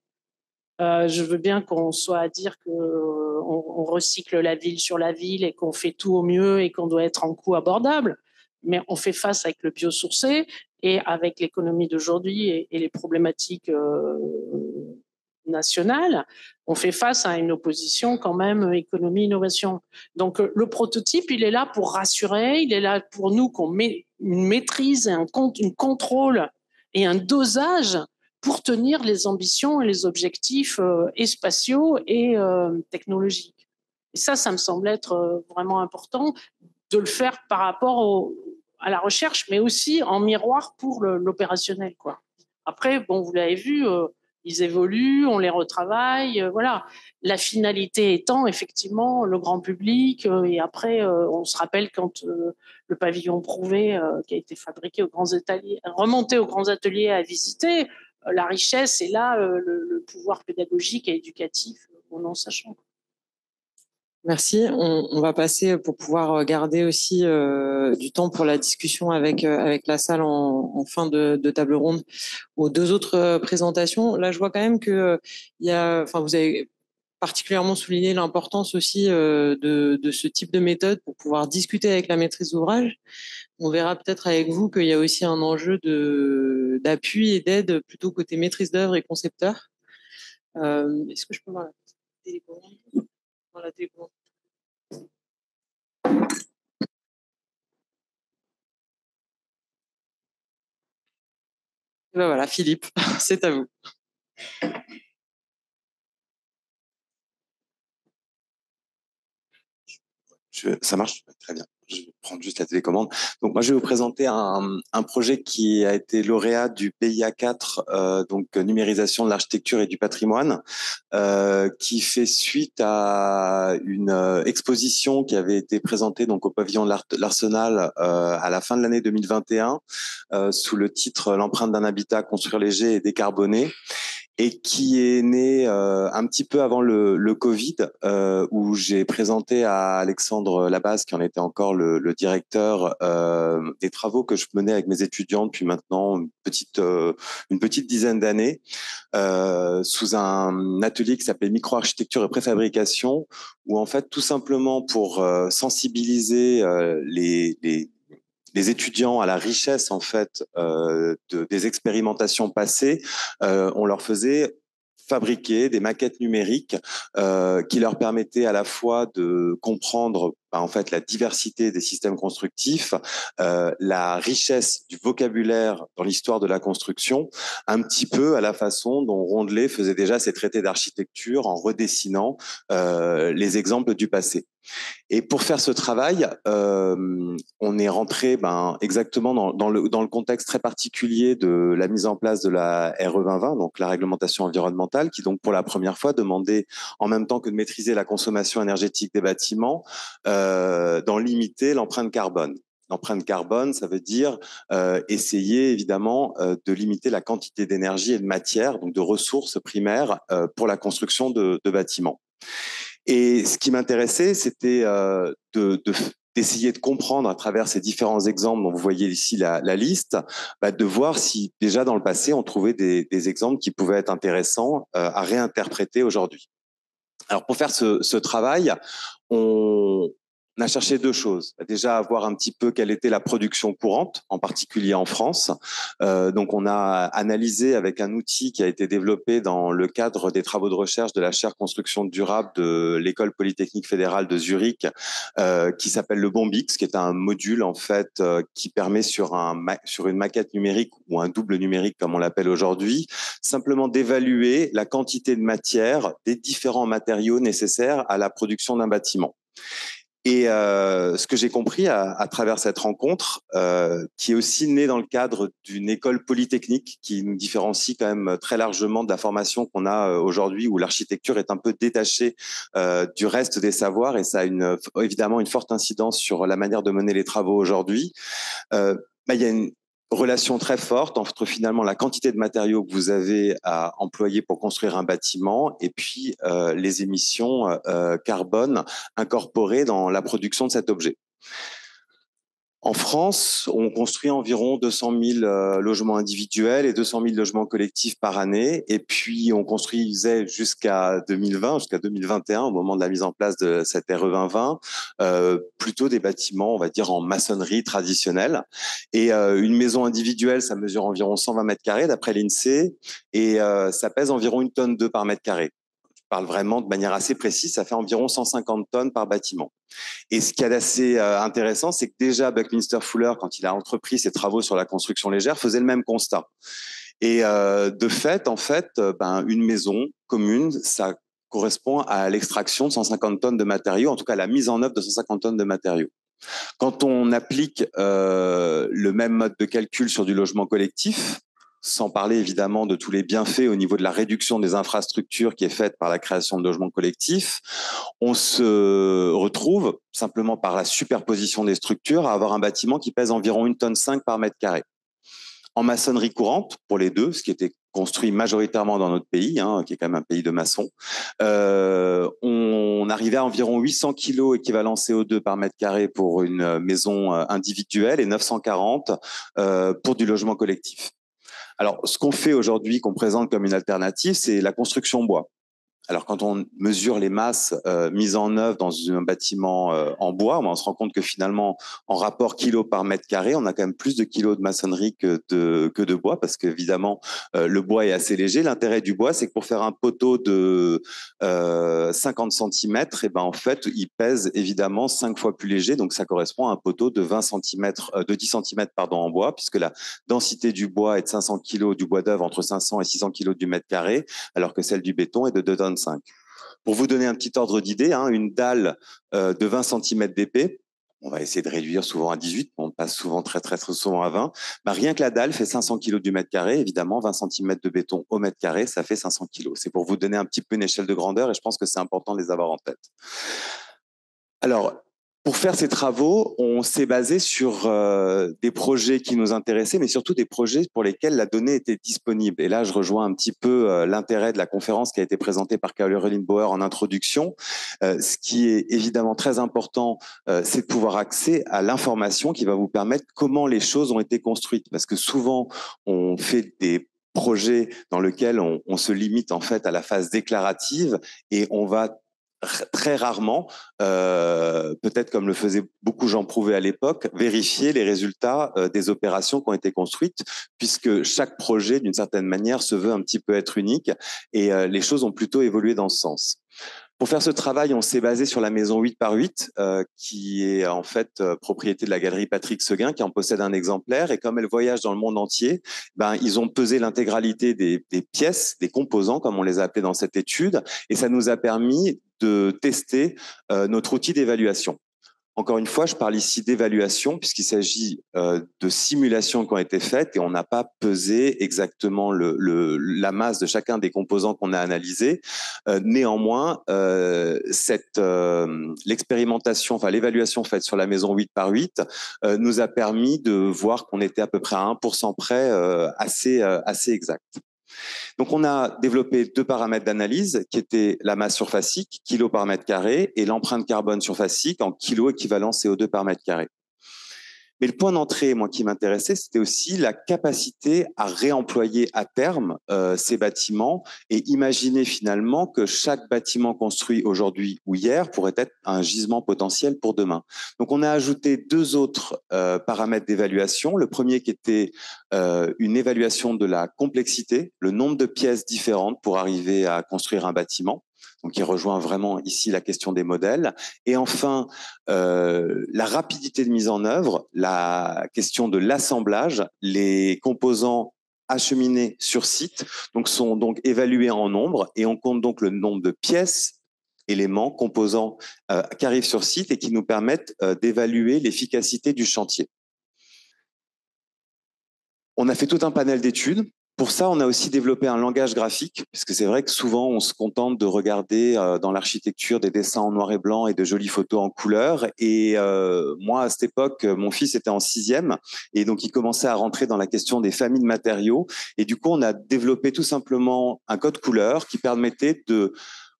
C: Je veux bien qu'on soit à dire qu'on recycle la ville sur la ville et qu'on fait tout au mieux et qu'on doit être en coût abordable, mais on fait face avec le biosourcé et avec l'économie d'aujourd'hui et les problématiques nationales, on fait face à une opposition quand même économie-innovation. Donc le prototype, il est là pour rassurer, il est là pour nous qu'on met une maîtrise, une contrôle et un dosage pour tenir les ambitions et les objectifs et spatiaux et technologiques. Et ça me semble être vraiment important de le faire par rapport à la recherche, mais aussi en miroir pour l'opérationnel, quoi. Après, bon, vous l'avez vu, ils évoluent, on les retravaille, voilà. La finalité étant effectivement le grand public, et après, on se rappelle quand le pavillon Prouvé, qui a été fabriqué aux grands ateliers, remonté aux grands ateliers à visiter, la richesse est là, le pouvoir pédagogique et éducatif, bon, en sachant.
A: Merci. On va passer pour pouvoir garder aussi du temps pour la discussion avec la salle en fin de table ronde aux deux autres présentations. Là, je vois quand même que vous avez particulièrement souligné l'importance aussi de ce type de méthode pour pouvoir discuter avec la maîtrise d'ouvrage. On verra peut-être avec vous qu'il y a aussi un enjeu d'appui et d'aide plutôt côté maîtrise d'œuvre et concepteur. Est-ce que je peux voir la télécommande? La télécommande. Ben voilà, Philippe, c'est à vous.
D: Ça marche très bien. Je vais prendre juste la télécommande. Donc moi, je vais vous présenter un projet qui a été lauréat du PIA 4, donc numérisation de l'architecture et du patrimoine, qui fait suite à une exposition qui avait été présentée donc au pavillon de l'Arsenal à la fin de l'année 2021 sous le titre L'empreinte d'un habitat, construire léger et décarboné, et qui est né un petit peu avant le Covid, où j'ai présenté à Alexandre Labasse, qui en était encore le directeur, des travaux que je menais avec mes étudiants depuis maintenant une petite dizaine d'années, sous un atelier qui s'appelait micro-architecture et préfabrication, où en fait tout simplement pour sensibiliser les étudiants à la richesse en fait des expérimentations passées, on leur faisait fabriquer des maquettes numériques qui leur permettaient à la fois de comprendre en fait la diversité des systèmes constructifs, la richesse du vocabulaire dans l'histoire de la construction, un petit peu à la façon dont Rondelet faisait déjà ses traités d'architecture en redessinant les exemples du passé. Et pour faire ce travail, on est rentré exactement dans le contexte très particulier de la mise en place de la RE 2020, donc la réglementation environnementale, qui donc pour la première fois demandait, en même temps que de maîtriser la consommation énergétique des bâtiments, d'en limiter l'empreinte carbone. L'empreinte carbone, ça veut dire essayer évidemment de limiter la quantité d'énergie et de matière, donc de ressources primaires pour la construction de bâtiments. Et ce qui m'intéressait, c'était d'essayer de comprendre à travers ces différents exemples dont vous voyez ici la liste, de voir si déjà dans le passé, on trouvait des exemples qui pouvaient être intéressants à réinterpréter aujourd'hui. Alors pour faire ce travail, on a cherché deux choses. Déjà, voir un petit peu quelle était la production courante, en particulier en France. Donc, on a analysé avec un outil qui a été développé dans le cadre des travaux de recherche de la chaire construction durable de l'École polytechnique fédérale de Zurich, qui s'appelle le Bombix, qui est un module en fait qui permet sur une maquette numérique ou un double numérique comme on l'appelle aujourd'hui, simplement d'évaluer la quantité de matière des différents matériaux nécessaires à la production d'un bâtiment. Et ce que j'ai compris à travers cette rencontre, qui est aussi née dans le cadre d'une école polytechnique qui nous différencie quand même très largement de la formation qu'on a aujourd'hui, où l'architecture est un peu détachée du reste des savoirs, et ça a évidemment une forte incidence sur la manière de mener les travaux aujourd'hui. Il y a une relation très forte entre finalement la quantité de matériaux que vous avez à employer pour construire un bâtiment et puis les émissions carbone incorporées dans la production de cet objet. En France, on construit environ 200 000 logements individuels et 200 000 logements collectifs par année. Et puis, on construisait jusqu'à 2020, jusqu'à 2021, au moment de la mise en place de cette RE 2020, plutôt des bâtiments, on va dire, en maçonnerie traditionnelle. Et une maison individuelle, ça mesure environ 120 mètres carrés, d'après l'INSEE, et ça pèse environ 1,2 tonne par mètre carré. Je parle vraiment de manière assez précise, ça fait environ 150 tonnes par bâtiment. Et ce qu'il y a d'assez intéressant, c'est que déjà Buckminster Fuller, quand il a entrepris ses travaux sur la construction légère, faisait le même constat. Et de fait, en fait, une maison commune, ça correspond à l'extraction de 150 tonnes de matériaux, en tout cas la mise en œuvre de 150 tonnes de matériaux. Quand on applique le même mode de calcul sur du logement collectif, sans parler évidemment de tous les bienfaits au niveau de la réduction des infrastructures qui est faite par la création de logements collectifs, on se retrouve simplement par la superposition des structures à avoir un bâtiment qui pèse environ 1,5 tonne par mètre carré. En maçonnerie courante, pour les deux, ce qui était construit majoritairement dans notre pays, qui est quand même un pays de maçons, on arrivait à environ 800 kg équivalent CO2 par mètre carré pour une maison individuelle et 940 pour du logement collectif. Alors, ce qu'on fait aujourd'hui, qu'on présente comme une alternative, c'est la construction bois. Alors, quand on mesure les masses mises en œuvre dans un bâtiment en bois, on se rend compte que finalement, en rapport kilo par mètre carré, on a quand même plus de kilos de maçonnerie que de bois, parce qu'évidemment, le bois est assez léger. L'intérêt du bois, c'est que pour faire un poteau de 50 cm, et ben, en fait, il pèse évidemment 5 fois plus léger. Donc, ça correspond à un poteau de 20 cm, de 10 cm en bois, puisque la densité du bois est de 500 kg, du bois d'œuvre entre 500 et 600 kg du mètre carré, alors que celle du béton est de 2,5 tonnes. Pour vous donner un petit ordre d'idée, une dalle de 20 cm d'épais, on va essayer de réduire souvent à 18, on passe souvent très souvent à 20. Rien que la dalle fait 500 kg du mètre carré, évidemment 20 cm de béton au mètre carré, ça fait 500 kg. C'est pour vous donner un petit peu une échelle de grandeur et je pense que c'est important de les avoir en tête. Alors, pour faire ces travaux, on s'est basé sur des projets qui nous intéressaient, mais surtout des projets pour lesquels la donnée était disponible. Et là, je rejoins un petit peu l'intérêt de la conférence qui a été présentée par Caroline Bauer en introduction. Ce qui est évidemment très important, c'est de pouvoir accéder à l'information qui va vous permettre comment les choses ont été construites. Parce que souvent, on fait des projets dans lesquels on se limite en fait à la phase déclarative et on va très rarement, peut-être comme le faisait beaucoup Jean Prouvé à l'époque, vérifier les résultats des opérations qui ont été construites, puisque chaque projet, d'une certaine manière, se veut un petit peu être unique et les choses ont plutôt évolué dans ce sens. Pour faire ce travail, on s'est basé sur la maison 8 par 8, qui est en fait propriété de la galerie Patrick Seguin, qui en possède un exemplaire. Et comme elle voyage dans le monde entier, ils ont pesé l'intégralité des pièces, des composants, comme on les a appelés dans cette étude. Et ça nous a permis de tester notre outil d'évaluation. Encore une fois, je parle ici d'évaluation puisqu'il s'agit de simulations qui ont été faites et on n'a pas pesé exactement la masse de chacun des composants qu'on a analysés. Néanmoins, l'expérimentation, enfin l'évaluation faite sur la maison 8 par 8 nous a permis de voir qu'on était à peu près à 1% près assez exact. Donc, on a développé deux paramètres d'analyse qui étaient la masse surfacique, kilo par mètre carré, et l'empreinte carbone surfacique en kilo équivalent CO2 par mètre carré. Mais le point d'entrée, moi, qui m'intéressait, c'était aussi la capacité à réemployer à terme ces bâtiments et imaginer finalement que chaque bâtiment construit aujourd'hui ou hier pourrait être un gisement potentiel pour demain. Donc, on a ajouté deux autres paramètres d'évaluation. Le premier qui était une évaluation de la complexité, le nombre de pièces différentes pour arriver à construire un bâtiment. Donc, il rejoint vraiment ici la question des modèles. Et enfin, la rapidité de mise en œuvre, la question de l'assemblage, les composants acheminés sur site sont donc évalués en nombre et on compte donc le nombre de pièces, éléments, composants qui arrivent sur site et qui nous permettent d'évaluer l'efficacité du chantier. On a fait tout un panel d'études. Pour ça, on a aussi développé un langage graphique, puisque c'est vrai que souvent, on se contente de regarder dans l'architecture des dessins en noir et blanc et de jolies photos en couleur. Et moi, à cette époque, mon fils était en 6e, et donc il commençait à rentrer dans la question des familles de matériaux. Et du coup, on a développé tout simplement un code couleur qui permettait de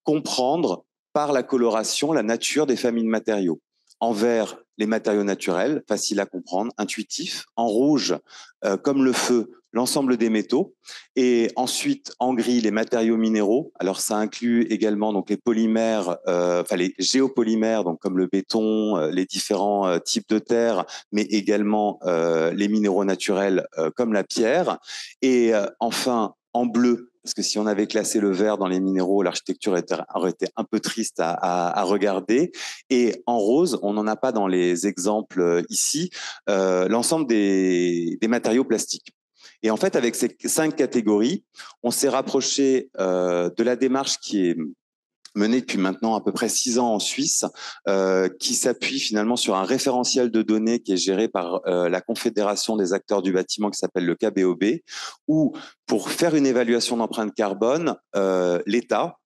D: comprendre par la coloration la nature des familles de matériaux. en vert, les matériaux naturels, faciles à comprendre, intuitifs. En rouge, comme le feu, l'ensemble des métaux. Et ensuite, en gris, les matériaux minéraux. Alors, ça inclut également donc, les polymères, enfin les géopolymères, donc, comme le béton, les différents types de terre, mais également les minéraux naturels comme la pierre. Et enfin, en bleu, parce que si on avait classé le vert dans les minéraux, l'architecture aurait été un peu triste à regarder. Et en rose, on n'en a pas dans les exemples ici, l'ensemble des matériaux plastiques. Et en fait, avec ces 5 catégories, on s'est rapproché de la démarche qui est menée depuis maintenant à peu près 6 ans en Suisse, qui s'appuie finalement sur un référentiel de données qui est géré par la Confédération des acteurs du bâtiment qui s'appelle le KBOB, où pour faire une évaluation d'empreinte carbone, l'État,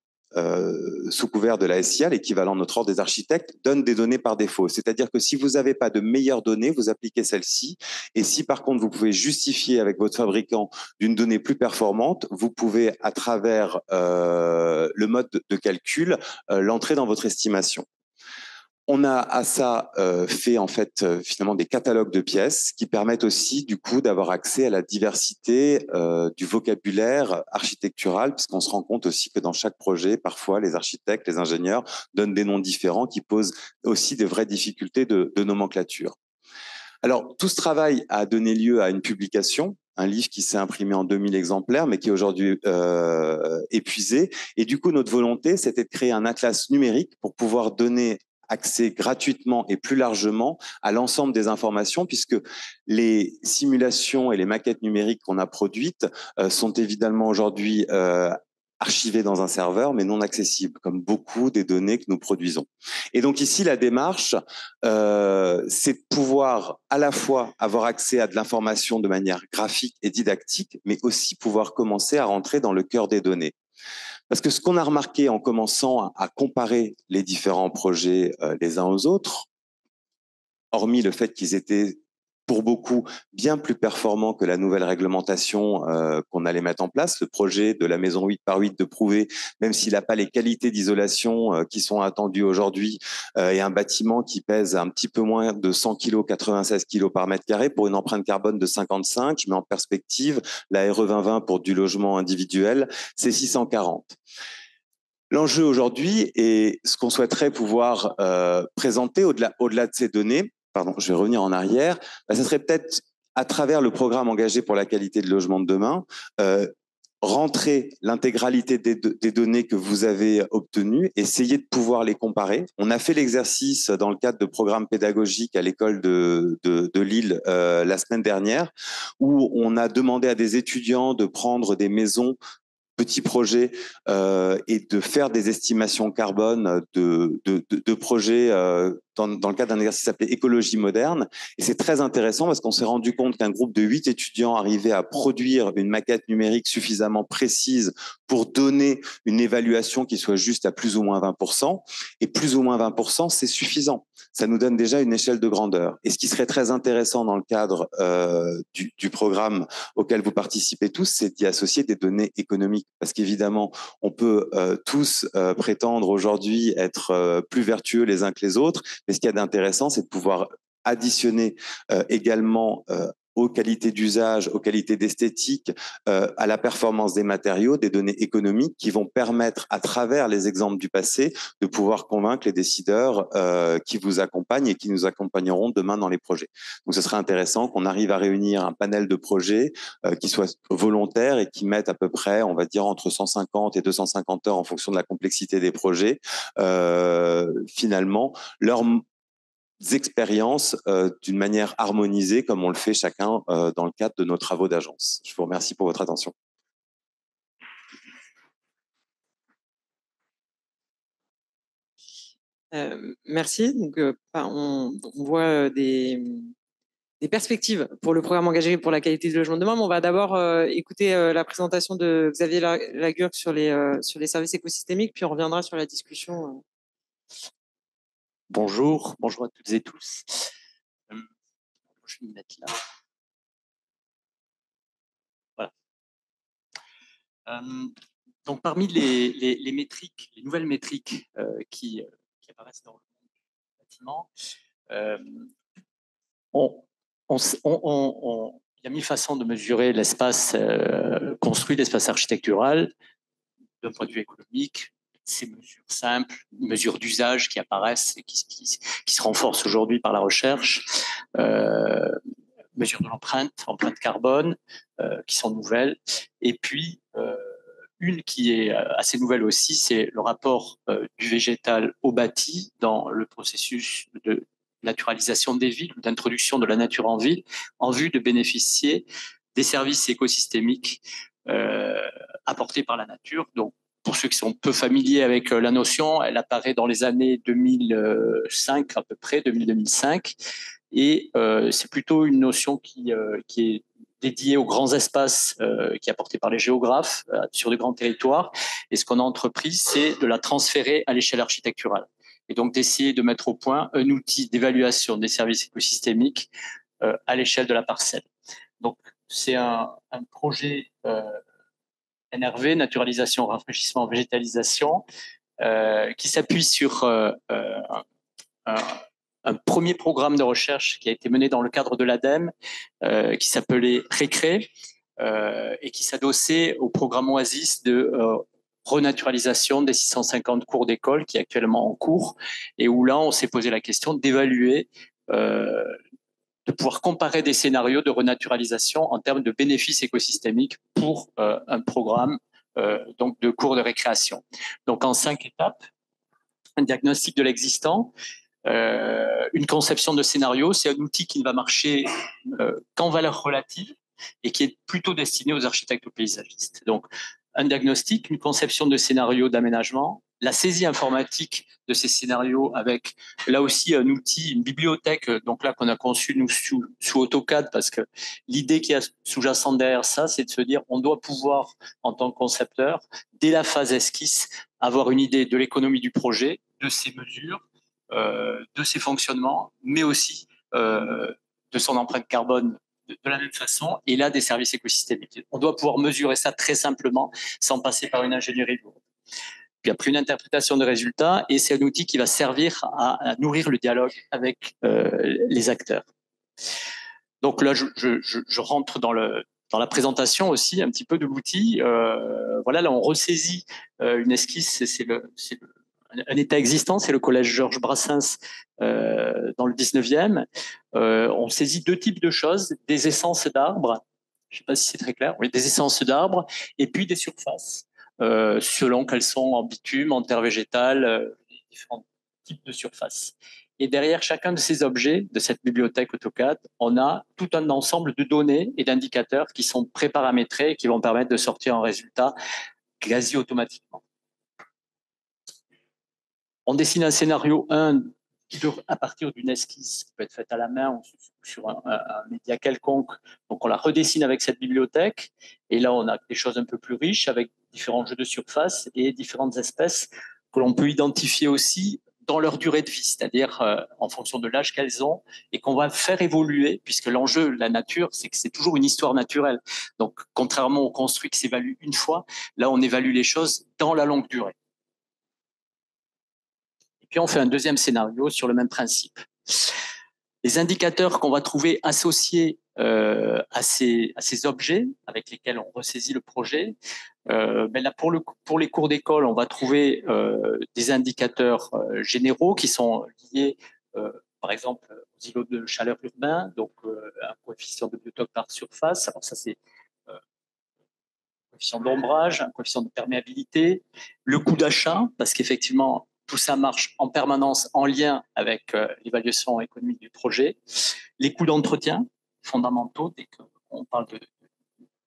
D: sous couvert de la SIA, l'équivalent de notre ordre des architectes, donne des données par défaut. C'est-à-dire que si vous n'avez pas de meilleures données, vous appliquez celles-ci. Et si par contre vous pouvez justifier avec votre fabricant d'une donnée plus performante, vous pouvez à travers le mode de calcul l'entrer dans votre estimation. On a à ça fait en fait finalement des catalogues de pièces qui permettent aussi du coup d'avoir accès à la diversité du vocabulaire architectural, puisqu'on se rend compte aussi que dans chaque projet, parfois les architectes, les ingénieurs donnent des noms différents qui posent aussi de vraies difficultés de nomenclature. Alors tout ce travail a donné lieu à une publication, un livre qui s'est imprimé en 2000 exemplaires, mais qui est aujourd'hui épuisé. Et du coup, notre volonté, c'était de créer un atlas numérique pour pouvoir donner accès gratuitement et plus largement à l'ensemble des informations, puisque les simulations et les maquettes numériques qu'on a produites sont évidemment aujourd'hui archivées dans un serveur, mais non accessibles, comme beaucoup des données que nous produisons. Et donc ici, la démarche, c'est de pouvoir à la fois avoir accès à de l'information de manière graphique et didactique, mais aussi pouvoir commencer à rentrer dans le cœur des données. Parce que ce qu'on a remarqué en commençant à comparer les différents projets les uns aux autres, hormis le fait qu'ils étaient pour beaucoup bien plus performants que la nouvelle réglementation qu'on allait mettre en place, le projet de la maison 8 par 8 de Prouvé, même s'il n'a pas les qualités d'isolation qui sont attendues aujourd'hui, et un bâtiment qui pèse un petit peu moins de 100 kg, 96 kg par mètre carré pour une empreinte carbone de 55. Je mets en perspective la RE 2020 pour du logement individuel, c'est 640. L'enjeu aujourd'hui et ce qu'on souhaiterait pouvoir présenter au-delà de ces données, pardon, je vais revenir en arrière, ça serait peut-être à travers le programme engagé pour la qualité de logement de demain, rentrer l'intégralité des données que vous avez obtenues, essayer de pouvoir les comparer. On a fait l'exercice dans le cadre de programmes pédagogiques à l'école de Lille la semaine dernière, où on a demandé à des étudiants de prendre des maisons petits projets et de faire des estimations carbone de projets dans le cadre d'un exercice appelé écologie moderne. Et c'est très intéressant parce qu'on s'est rendu compte qu'un groupe de 8 étudiants arrivait à produire une maquette numérique suffisamment précise pour donner une évaluation qui soit juste à plus ou moins 20%. Et plus ou moins 20%, c'est suffisant. Ça nous donne déjà une échelle de grandeur. Et ce qui serait très intéressant dans le cadre du programme auquel vous participez tous, c'est d'y associer des données économiques. Parce qu'évidemment, on peut tous prétendre aujourd'hui être plus vertueux les uns que les autres, mais ce qu'il y a d'intéressant, c'est de pouvoir additionner également aux qualités d'usage, aux qualités d'esthétique, à la performance des matériaux, des données économiques qui vont permettre, à travers les exemples du passé, de pouvoir convaincre les décideurs qui vous accompagnent et qui nous accompagneront demain dans les projets. Donc, ce serait intéressant qu'on arrive à réunir un panel de projets qui soient volontaires et qui mettent à peu près, on va dire, entre 150 et 250 heures en fonction de la complexité des projets, finalement, leur expériences d'une manière harmonisée comme on le fait chacun dans le cadre de nos travaux d'agence. Je vous remercie pour votre attention.
A: Merci. Donc, on voit des perspectives pour le programme engagé pour la qualité du logement de demain. Mais on va d'abord écouter la présentation de Xavier Lagurgue sur les services écosystémiques, puis on reviendra sur la discussion.
E: Bonjour à toutes et tous. Je vais me mettre là. Voilà. Donc, parmi les métriques, les nouvelles métriques qui apparaissent dans le monde bâtiment. Il y a 1000 façons de mesurer l'espace construit, l'espace architectural. D'un point de vue économique, ces mesures simples, mesures d'usage qui apparaissent et qui se renforcent aujourd'hui par la recherche, mesures de empreinte carbone, qui sont nouvelles. Et puis, une qui est assez nouvelle aussi, c'est le rapport du végétal au bâti dans le processus de naturalisation des villes, d'introduction de la nature en ville, en vue de bénéficier des services écosystémiques apportés par la nature. Donc, pour ceux qui sont peu familiers avec la notion, elle apparaît dans les années 2005 à peu près, 2000-2005, et c'est plutôt une notion qui est dédiée aux grands espaces, qui est apportée par les géographes sur de grands territoires. Et ce qu'on a entrepris, c'est de la transférer à l'échelle architecturale. Et donc d'essayer de mettre au point un outil d'évaluation des services écosystémiques à l'échelle de la parcelle. Donc c'est un projet NRV, naturalisation, rafraîchissement, végétalisation, qui s'appuie sur un premier programme de recherche qui a été mené dans le cadre de l'ADEME, qui s'appelait Récré, et qui s'adossait au programme Oasis de renaturalisation des 650 cours d'école qui est actuellement en cours, et où là on s'est posé la question d'évaluer, de pouvoir comparer des scénarios de renaturalisation en termes de bénéfices écosystémiques pour un programme donc de cours de récréation. Donc en 5 étapes: un diagnostic de l'existant, une conception de scénario, c'est un outil qui ne va marcher qu'en valeur relative et qui est plutôt destiné aux architectes ou paysagistes. Donc un diagnostic, une conception de scénario d'aménagement, la saisie informatique de ces scénarios avec là aussi un outil, une bibliothèque, donc là qu'on a conçu nous sous AutoCAD, parce que l'idée qui est sous-jacente derrière ça, c'est de se dire on doit pouvoir, en tant que concepteur, dès la phase esquisse, avoir une idée de l'économie du projet, de ses mesures, de ses fonctionnements, mais aussi de son empreinte carbone de la même façon, et là des services écosystémiques. On doit pouvoir mesurer ça très simplement, sans passer par une ingénierie lourde. Puis après une interprétation de résultats, et c'est un outil qui va servir à nourrir le dialogue avec les acteurs. Donc là, je rentre dans la présentation aussi un petit peu de l'outil. Voilà, là on ressaisit une esquisse, c'est un état existant, c'est le collège Georges Brassens dans le 19e. On saisit 2 types de choses, des essences d'arbres, je ne sais pas si c'est très clair, oui, des essences d'arbres, et puis des surfaces, selon qu'elles sont en bitume, en terre végétale, différents types de surfaces. Et derrière chacun de ces objets, de cette bibliothèque AutoCAD, on a tout un ensemble de données et d'indicateurs qui sont préparamétrés et qui vont permettre de sortir un résultat quasi automatiquement. On dessine un scénario 1 à partir d'une esquisse qui peut être faite à la main ou sur un média quelconque. Donc, on la redessine avec cette bibliothèque. Et là, on a des choses un peu plus riches avec différents jeux de surface et différentes espèces que l'on peut identifier aussi dans leur durée de vie, c'est-à-dire en fonction de l'âge qu'elles ont et qu'on va faire évoluer, puisque l'enjeu, la nature, c'est que c'est toujours une histoire naturelle. Donc, contrairement au construit qui s'évalue une fois, là, on évalue les choses dans la longue durée. Puis on fait un deuxième scénario sur le même principe. Les indicateurs qu'on va trouver associés à ces objets avec lesquels on ressaisit le projet, ben là pour les cours d'école, on va trouver des indicateurs généraux qui sont liés, par exemple, aux îlots de chaleur urbains, donc un coefficient de biotope par surface. Alors ça, c'est un coefficient d'ombrage, un coefficient de perméabilité, le coût d'achat, parce qu'effectivement, tout ça marche en permanence en lien avec l'évaluation économique du projet. Les coûts d'entretien fondamentaux, dès qu'on parle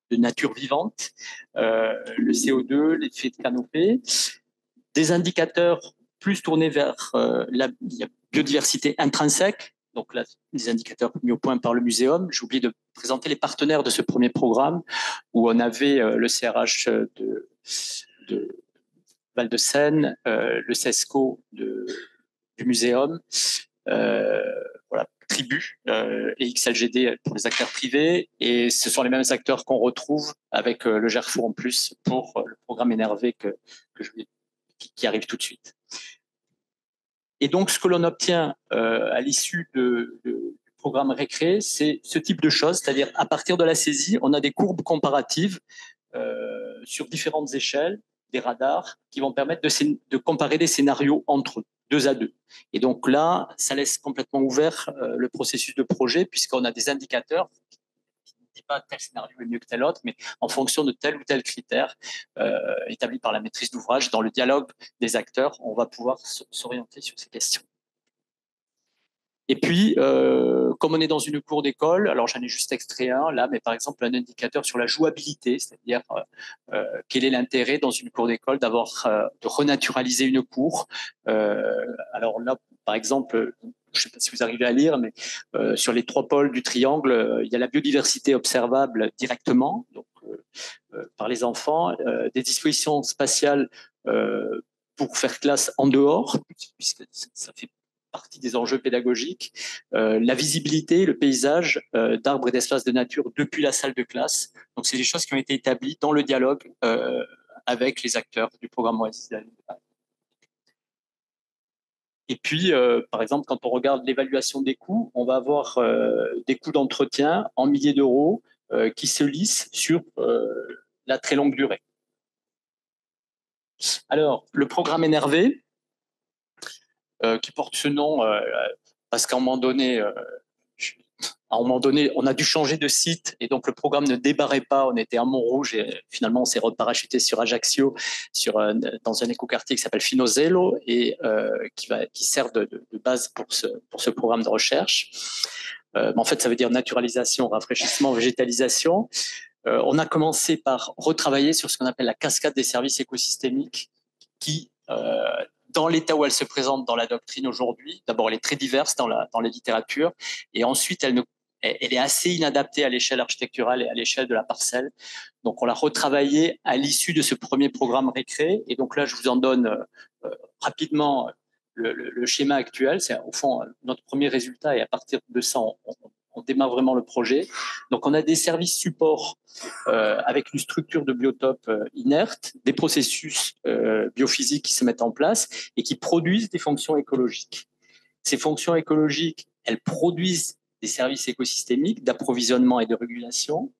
E: de nature vivante, le CO2, l'effet de canopée, des indicateurs plus tournés vers la biodiversité intrinsèque. Donc là, des indicateurs mis au point par le muséum. J'ai oublié de présenter les partenaires de ce premier programme où on avait le CRH de Val-de-Seine, le CESCO du muséum, voilà, Tribu et XLGD pour les acteurs privés. Et ce sont les mêmes acteurs qu'on retrouve avec le GERFO en plus pour le programme NRV qui arrive tout de suite. Et donc, ce que l'on obtient à l'issue du programme Récré, c'est ce type de choses, c'est-à-dire à partir de la saisie, on a des courbes comparatives sur différentes échelles, des radars, qui vont permettre de comparer des scénarios entre eux, 2 à 2. Et donc là, ça laisse complètement ouvert le processus de projet, puisqu'on a des indicateurs qui ne disent pas tel scénario est mieux que tel autre, mais en fonction de tel ou tel critère établi par la maîtrise d'ouvrage, dans le dialogue des acteurs, on va pouvoir s'orienter sur ces questions. Et puis, comme on est dans une cour d'école, alors j'en ai juste extrait un là, mais par exemple un indicateur sur la jouabilité, c'est-à-dire quel est l'intérêt dans une cour d'école de renaturaliser une cour. Alors là, par exemple, je ne sais pas si vous arrivez à lire, mais sur les 3 pôles du triangle, il y a la biodiversité observable directement, donc par les enfants, des dispositions spatiales pour faire classe en dehors, puisque ça fait partie des enjeux pédagogiques, la visibilité, le paysage d'arbres et d'espaces de nature depuis la salle de classe. Donc, c'est des choses qui ont été établies dans le dialogue avec les acteurs du programme Oasis. Et puis, par exemple, quand on regarde l'évaluation des coûts, on va avoir des coûts d'entretien en milliers d'euros qui se lissent sur la très longue durée. Alors, le programme Énervé, qui porte ce nom parce qu'à un moment donné, on a dû changer de site et donc le programme ne débarrait pas. On était à Montrouge et finalement on s'est reparachuté sur Ajaccio, dans un écoquartier qui s'appelle Finozello et qui sert de base pour ce programme de recherche. En fait, ça veut dire naturalisation, rafraîchissement, végétalisation. On a commencé par retravailler sur ce qu'on appelle la cascade des services écosystémiques qui dans l'état où elle se présente dans la doctrine aujourd'hui, d'abord elle est très diverse dans la littérature, et ensuite elle est assez inadaptée à l'échelle architecturale et à l'échelle de la parcelle. Donc on l'a retravaillée à l'issue de ce premier programme Récré, et donc là je vous en donne rapidement le schéma actuel. C'est au fond notre premier résultat, et à partir de ça on démarre vraiment le projet. Donc on a des services supports avec une structure de biotope inerte, des processus biophysiques qui se mettent en place et qui produisent des fonctions écologiques. Ces fonctions écologiques, elles produisent des services écosystémiques d'approvisionnement et de régulation,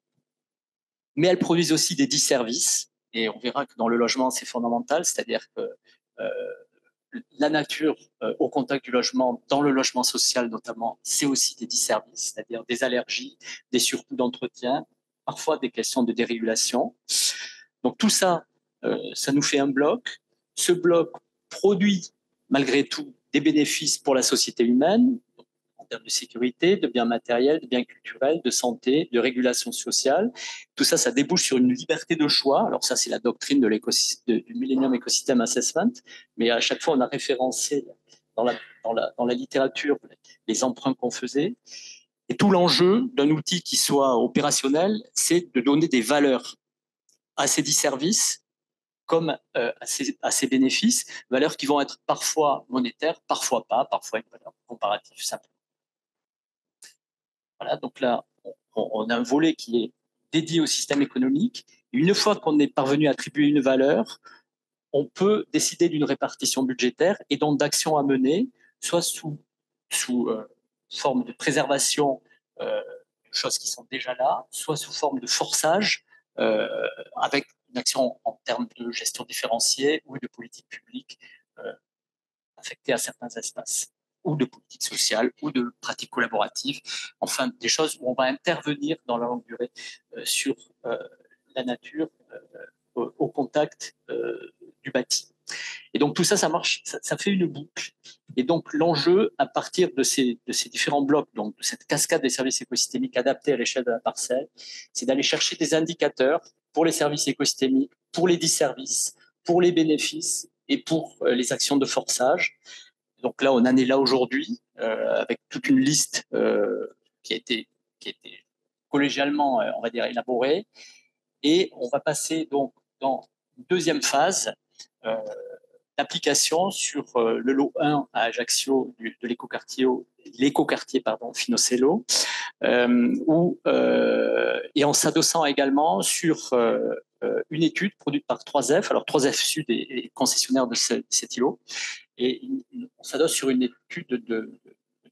E: mais elles produisent aussi des disservices, et on verra que dans le logement, c'est fondamental, c'est-à-dire que la nature au contact du logement, dans le logement social notamment, c'est aussi des disservices, c'est-à-dire des allergies, des surcoûts d'entretien, parfois des questions de dérégulation. Donc tout ça, ça nous fait un bloc. Ce bloc produit malgré tout des bénéfices pour la société humaine, en termes de sécurité, de biens matériels, de biens culturels, de santé, de régulation sociale. Tout ça, ça débouche sur une liberté de choix. Alors ça, c'est la doctrine du Millennium Ecosystem Assessment, mais à chaque fois, on a référencé dans la littérature les emprunts qu'on faisait. Et tout l'enjeu d'un outil qui soit opérationnel, c'est de donner des valeurs à ces disservices comme à ces bénéfices, valeurs qui vont être parfois monétaires, parfois pas, parfois une valeur comparative simple. Voilà, donc là, on a un volet qui est dédié au système économique. Une fois qu'on est parvenu à attribuer une valeur, on peut décider d'une répartition budgétaire et donc d'actions à mener, soit sous forme de préservation de choses qui sont déjà là, soit sous forme de forçage, avec une action en termes de gestion différenciée ou de politique publique affectée à certains espaces, ou de politique sociale, ou de pratiques collaboratives, enfin des choses où on va intervenir dans la longue durée sur la nature au contact du bâti. Et donc tout ça, ça marche, ça fait une boucle. Et donc l'enjeu, à partir de ces différents blocs, donc de cette cascade des services écosystémiques adaptés à l'échelle de la parcelle, c'est d'aller chercher des indicateurs pour les services écosystémiques, pour les disservices, pour les bénéfices et pour les actions de forçage. Donc là, on en est là aujourd'hui, avec toute une liste qui a été collégialement, on va dire, élaborée. Et on va passer donc dans une deuxième phase d'application sur le lot 1 à Ajaccio de l'écoquartier l'écoquartier Finocello, et en s'adossant également sur une étude produite par 3F. Alors 3F Sud est concessionnaire de cet îlot, et on s'adosse sur une étude de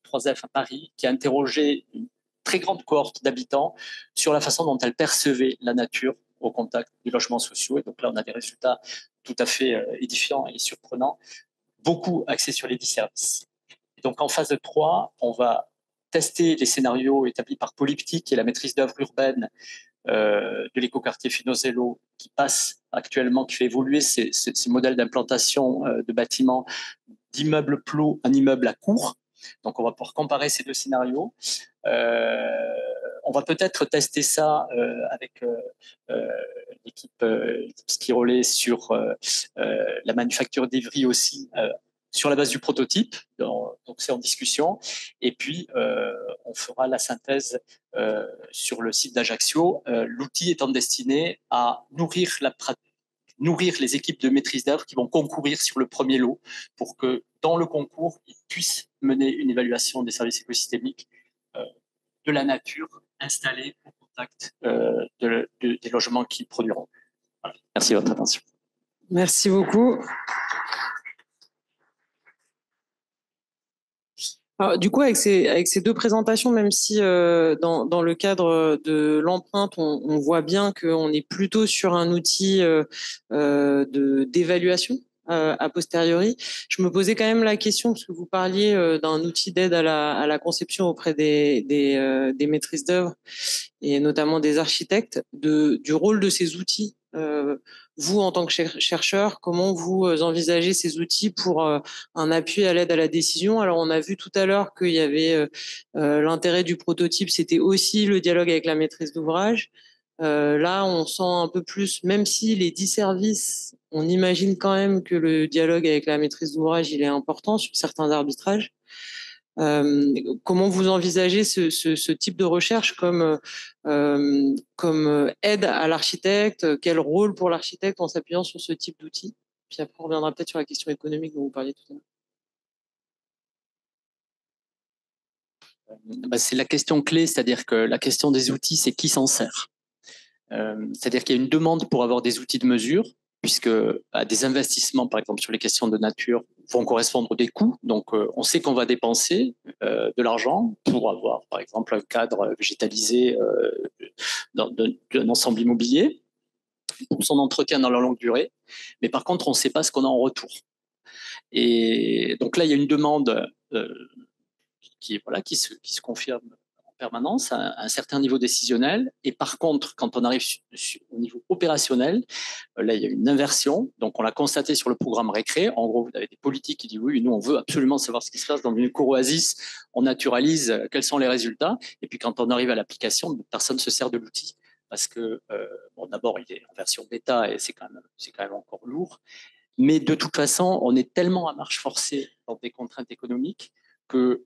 E: 3F à Paris qui a interrogé une très grande cohorte d'habitants sur la façon dont elle percevait la nature au contact des logements sociaux. Et donc là, on a des résultats tout à fait édifiants et surprenants, beaucoup axés sur les 10 services. Et donc en phase 3, on va tester les scénarios établis par Polyptyque, qui est la maîtrise d'œuvre urbaine de l'écoquartier Finocello, qui passe actuellement, qui fait évoluer ces modèles d'implantation de bâtiments d'immeubles plots en immeubles à cour. Donc on va pouvoir comparer ces deux scénarios. On va peut-être tester ça avec l'équipe Skirolet sur la manufacture d'Evry aussi, sur la base du prototype. Donc c'est en discussion. Et puis on fera la synthèse sur le site d'Ajaccio. L'outil étant destiné à nourrir les équipes de maîtrise d'œuvre qui vont concourir sur le premier lot, pour que dans le concours, ils puissent mener une évaluation des services écosystémiques de la nature installée au contact des logements qu'ils produiront. Voilà. Merci de votre attention.
A: Merci beaucoup. Alors, du coup, avec ces deux présentations, même si dans le cadre de l'empreinte, on voit bien qu'on est plutôt sur un outil d'évaluation a posteriori, je me posais quand même la question, parce que vous parliez d'un outil d'aide à la conception auprès des maîtrises d'œuvre et notamment des architectes, du rôle de ces outils. Vous, en tant que chercheur, comment vous envisagez ces outils pour un appui à l'aide à la décision? Alors, on a vu tout à l'heure qu'il y avait l'intérêt du prototype, c'était aussi le dialogue avec la maîtrise d'ouvrage. Là, on sent un peu plus, même si les 10 services, on imagine quand même que le dialogue avec la maîtrise d'ouvrage, il est important sur certains arbitrages. Comment vous envisagez ce type de recherche comme aide à l'architecte? Quel rôle pour l'architecte en s'appuyant sur ce type d'outils? Puis après, on reviendra peut-être sur la question économique dont vous parliez tout à
E: l'heure. C'est la question clé, c'est-à-dire que la question des outils, c'est qui s'en sert. C'est-à-dire qu'il y a une demande pour avoir des outils de mesure, puisque des investissements, par exemple, sur les questions de nature, vont correspondre des coûts. Donc, on sait qu'on va dépenser de l'argent pour avoir, par exemple, un cadre végétalisé d'un ensemble immobilier, pour son entretien dans la longue durée. Mais par contre, on ne sait pas ce qu'on a en retour. Et donc là, il y a une demande qui se confirme permanence à un certain niveau décisionnel. Et par contre, quand on arrive au niveau opérationnel, là, il y a une inversion. Donc, on l'a constaté sur le programme Récré. En gros, vous avez des politiques qui disent oui, nous, on veut absolument savoir ce qui se passe dans une cour-oasis. On naturalise quels sont les résultats. Et puis, quand on arrive à l'application, personne ne se sert de l'outil. Parce que, d'abord, il est en version bêta et c'est quand même encore lourd. Mais de toute façon, on est tellement à marche forcée dans des contraintes économiques que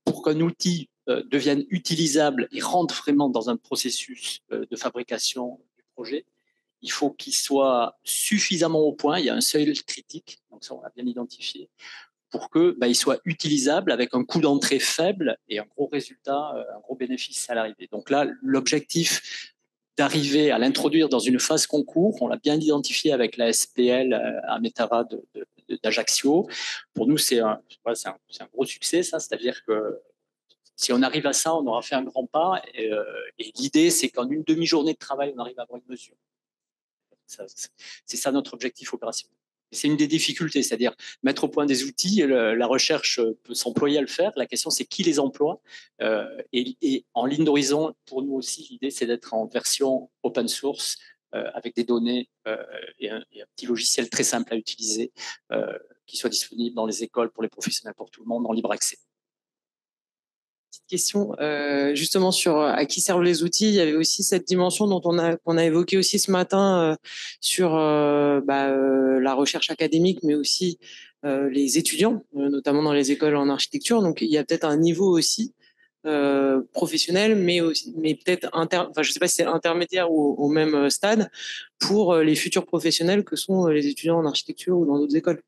E: pour qu'un outil devienne utilisable et rentre vraiment dans un processus de fabrication du projet, il faut qu'il soit suffisamment au point. Il y a un seuil critique, donc ça on l'a bien identifié, pour qu'il soit utilisable avec un coût d'entrée faible et un gros résultat, un gros bénéfice à l'arrivée. Donc là, l'objectif d'arriver à l'introduire dans une phase concours, on l'a bien identifié avec la SPL à Métara d'Ajaccio. Pour nous, c'est un gros succès, ça, c'est-à-dire que si on arrive à ça, on aura fait un grand pas. Et l'idée, c'est qu'en une demi-journée de travail, on arrive à avoir une mesure. C'est ça notre objectif opérationnel. C'est une des difficultés, c'est-à-dire mettre au point des outils. La recherche peut s'employer à le faire. La question, c'est qui les emploie. Et en ligne d'horizon, pour nous aussi, l'idée, c'est d'être en version open source avec des données et un petit logiciel très simple à utiliser qui soit disponible dans les écoles, pour les professionnels, pour tout le monde, en libre accès.
A: Petite question justement sur à qui servent les outils. Il y avait aussi cette dimension dont on a évoqué aussi ce matin sur la recherche académique, mais aussi les étudiants, notamment dans les écoles en architecture. Donc il y a peut-être un niveau aussi professionnel, mais peut-être je sais pas si c'est intermédiaire ou au même stade pour les futurs professionnels que sont les étudiants en architecture ou dans d'autres écoles.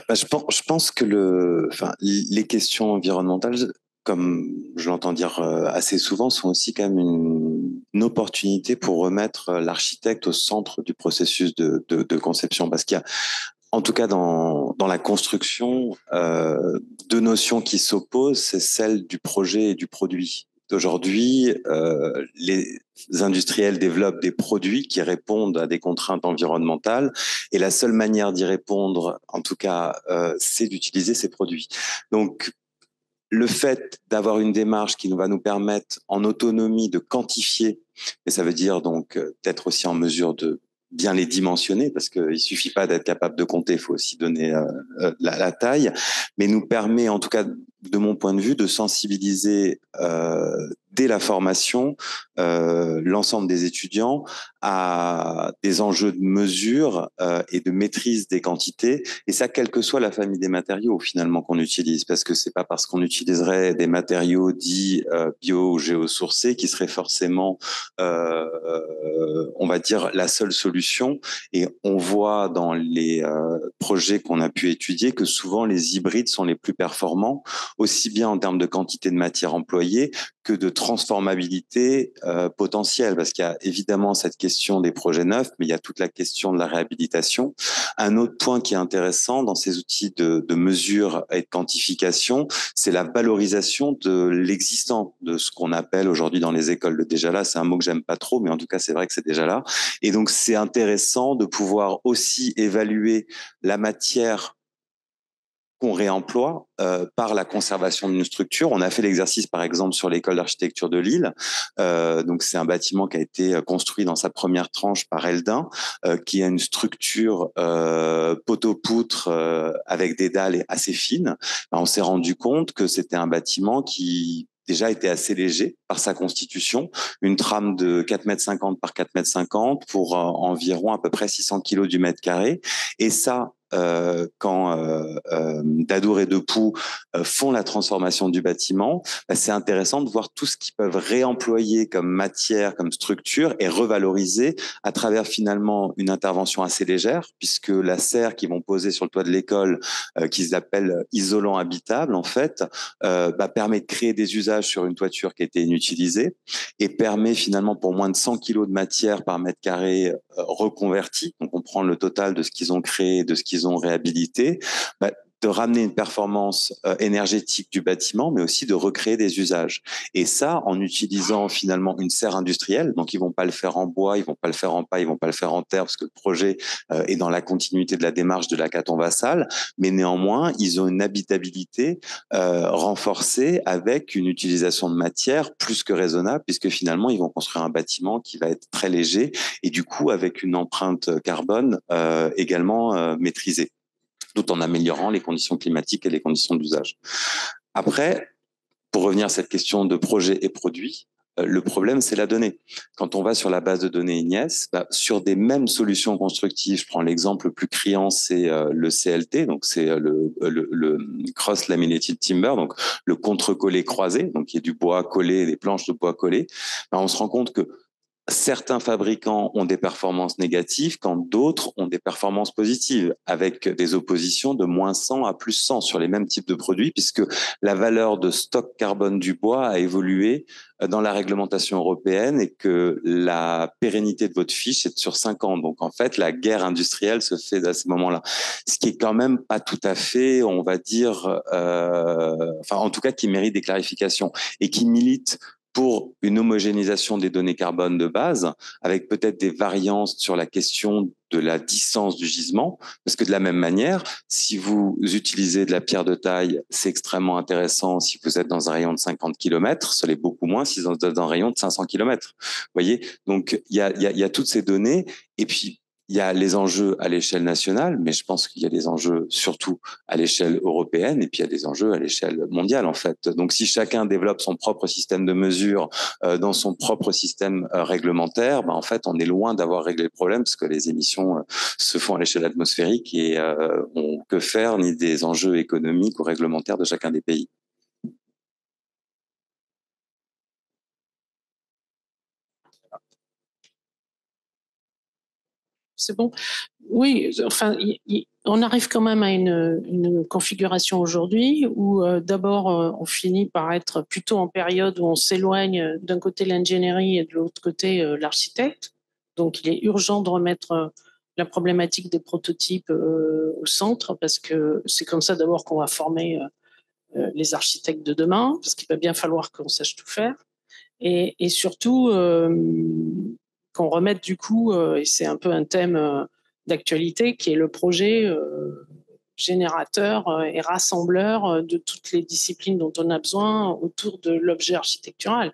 D: Je pense que les questions environnementales, comme je l'entends dire assez souvent, sont aussi quand même une opportunité pour remettre l'architecte au centre du processus de conception. Parce qu'il y a, en tout cas dans la construction, deux notions qui s'opposent, c'est celle du projet et du produit. Aujourd'hui, les industriels développent des produits qui répondent à des contraintes environnementales et la seule manière d'y répondre, en tout cas, c'est d'utiliser ces produits. Donc, le fait d'avoir une démarche qui va nous permettre en autonomie de quantifier, et ça veut dire donc d'être aussi en mesure de bien les dimensionner, parce qu'il suffit pas d'être capable de compter, il faut aussi donner la taille, mais nous permet, en tout cas de mon point de vue, de sensibiliser dès la formation l'ensemble des étudiants à des enjeux de mesure et de maîtrise des quantités, et ça quelle que soit la famille des matériaux finalement qu'on utilise, parce que c'est pas parce qu'on utiliserait des matériaux dits bio ou géosourcés qui seraient forcément on va dire la seule solution. Et on voit dans les projets qu'on a pu étudier que souvent les hybrides sont les plus performants, aussi bien en termes de quantité de matière employée que de transformabilité potentielle, parce qu'il y a évidemment cette question des projets neufs, mais il y a toute la question de la réhabilitation. Un autre point qui est intéressant dans ces outils de mesure et de quantification, c'est la valorisation de l'existant, de ce qu'on appelle aujourd'hui dans les écoles le déjà là. C'est un mot que j'aime pas trop, mais en tout cas c'est vrai que c'est déjà là. Et donc c'est intéressant de pouvoir aussi évaluer la matière qu'on réemploie par la conservation d'une structure. On a fait l'exercice, par exemple, sur l'école d'architecture de Lille. Donc, c'est un bâtiment qui a été construit dans sa première tranche par Eldin, qui a une structure poteau-poutre avec des dalles assez fines. On s'est rendu compte que c'était un bâtiment qui déjà était assez léger par sa constitution, une trame de 4,50 m par 4,50 m pour environ à peu près 600 kg du mètre carré. Et ça, quand Dadour et Depoux font la transformation du bâtiment, c'est intéressant de voir tout ce qu'ils peuvent réemployer comme matière, comme structure et revaloriser à travers finalement une intervention assez légère, puisque la serre qu'ils vont poser sur le toit de l'école, qu'ils appellent isolant habitable, en fait, permet de créer des usages sur une toiture qui était inutilisée et permet finalement pour moins de 100 kilos de matière par mètre carré reconverti, donc on prend le total de ce qu'ils ont créé, de ce qu'ils ont réhabilité, de ramener une performance énergétique du bâtiment, mais aussi de recréer des usages. Et ça, en utilisant finalement une serre industrielle. Donc, ils vont pas le faire en bois, ils vont pas le faire en paille, ils vont pas le faire en terre, parce que le projet est dans la continuité de la démarche de l'Hackathon Vassal. Mais néanmoins, ils ont une habitabilité renforcée avec une utilisation de matière plus que raisonnable, puisque finalement, ils vont construire un bâtiment qui va être très léger et du coup, avec une empreinte carbone également maîtrisée, tout en améliorant les conditions climatiques et les conditions d'usage. Après, pour revenir à cette question de projet et produit, le problème, c'est la donnée. Quand on va sur la base de données IGNES, sur des mêmes solutions constructives, je prends l'exemple le plus criant, c'est le CLT, donc c'est le Cross Laminated Timber, donc le contre-collé croisé, donc qui est du bois collé, des planches de bois collées. On se rend compte que certains fabricants ont des performances négatives quand d'autres ont des performances positives, avec des oppositions de moins 100 à plus 100 sur les mêmes types de produits, puisque la valeur de stock carbone du bois a évolué dans la réglementation européenne et que la pérennité de votre fiche est sur 5 ans. Donc en fait, la guerre industrielle se fait à ce moment-là. Ce qui est quand même pas tout à fait, on va dire, enfin en tout cas qui mérite des clarifications et qui milite pour une homogénéisation des données carbone de base, avec peut-être des variances sur la question de la distance du gisement, parce que de la même manière, si vous utilisez de la pierre de taille, c'est extrêmement intéressant si vous êtes dans un rayon de 50 km, ce l'est beaucoup moins si vous êtes dans un rayon de 500 km. Vous voyez, donc il y a toutes ces données, et puis il y a les enjeux à l'échelle nationale, mais je pense qu'il y a des enjeux surtout à l'échelle européenne, et puis il y a des enjeux à l'échelle mondiale, en fait. Donc, si chacun développe son propre système de mesure dans son propre système réglementaire, en fait, on est loin d'avoir réglé le problème, parce que les émissions se font à l'échelle atmosphérique et ont que faire ni des enjeux économiques ou réglementaires de chacun des pays.
C: C'est bon. Oui, enfin, On arrive quand même à une configuration aujourd'hui où d'abord on finit par être plutôt en période où on s'éloigne d'un côté l'ingénierie et de l'autre côté l'architecte. Donc il est urgent de remettre la problématique des prototypes au centre parce que c'est comme ça d'abord qu'on va former les architectes de demain, parce qu'il va bien falloir qu'on sache tout faire. Et surtout qu'on remette du coup, et c'est un peu un thème d'actualité, qui est le projet générateur et rassembleur de toutes les disciplines dont on a besoin autour de l'objet architectural.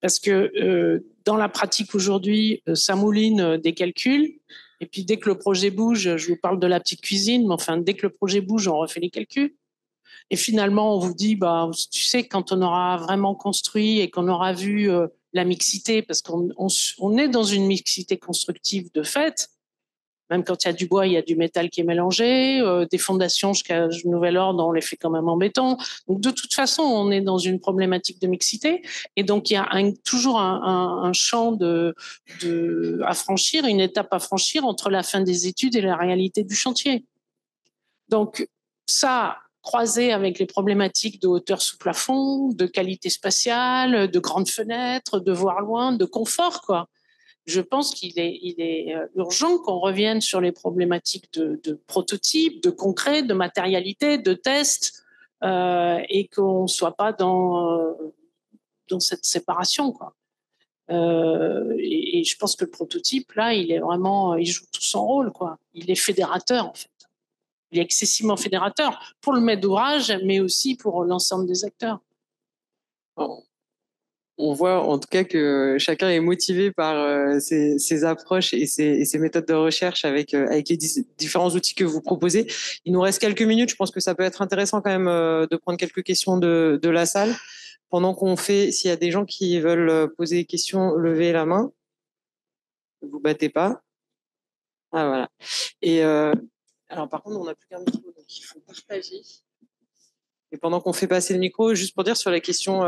C: Parce que dans la pratique aujourd'hui, ça mouline des calculs, et puis dès que le projet bouge, je vous parle de la petite cuisine, mais enfin, dès que le projet bouge, on refait les calculs. Et finalement, on vous dit, bah, tu sais, quand on aura vraiment construit et qu'on aura vu la mixité, parce qu'on est dans une mixité constructive de fait, même quand il y a du bois, il y a du métal qui est mélangé, des fondations jusqu'à nouvel ordre, on les fait quand même en béton. Donc de toute façon, on est dans une problématique de mixité, et donc il y a toujours un champ à franchir, une étape à franchir entre la fin des études et la réalité du chantier. Donc ça, croisé avec les problématiques de hauteur sous plafond, de qualité spatiale, de grandes fenêtres, de voir loin, de confort, quoi. Je pense qu'il est urgent qu'on revienne sur les problématiques de prototypes, de concret, de matérialité, de tests, et qu'on ne soit pas dans cette séparation, quoi. Et je pense que le prototype, là, il joue tout son rôle, quoi. Il est fédérateur, en fait. Il est excessivement fédérateur pour le maître d'ouvrage, mais aussi pour l'ensemble des acteurs.
A: On voit en tout cas que chacun est motivé par ses approches et ses méthodes de recherche avec les différents outils que vous proposez. Il nous reste quelques minutes. Je pense que ça peut être intéressant quand même de prendre quelques questions de la salle. Pendant qu'on fait, s'il y a des gens qui veulent poser des questions, levez la main. Ne vous battez pas. Ah voilà. Et alors par contre, on n'a plus qu'un micro, donc il faut partager. Et pendant qu'on fait passer le micro, juste pour dire sur la question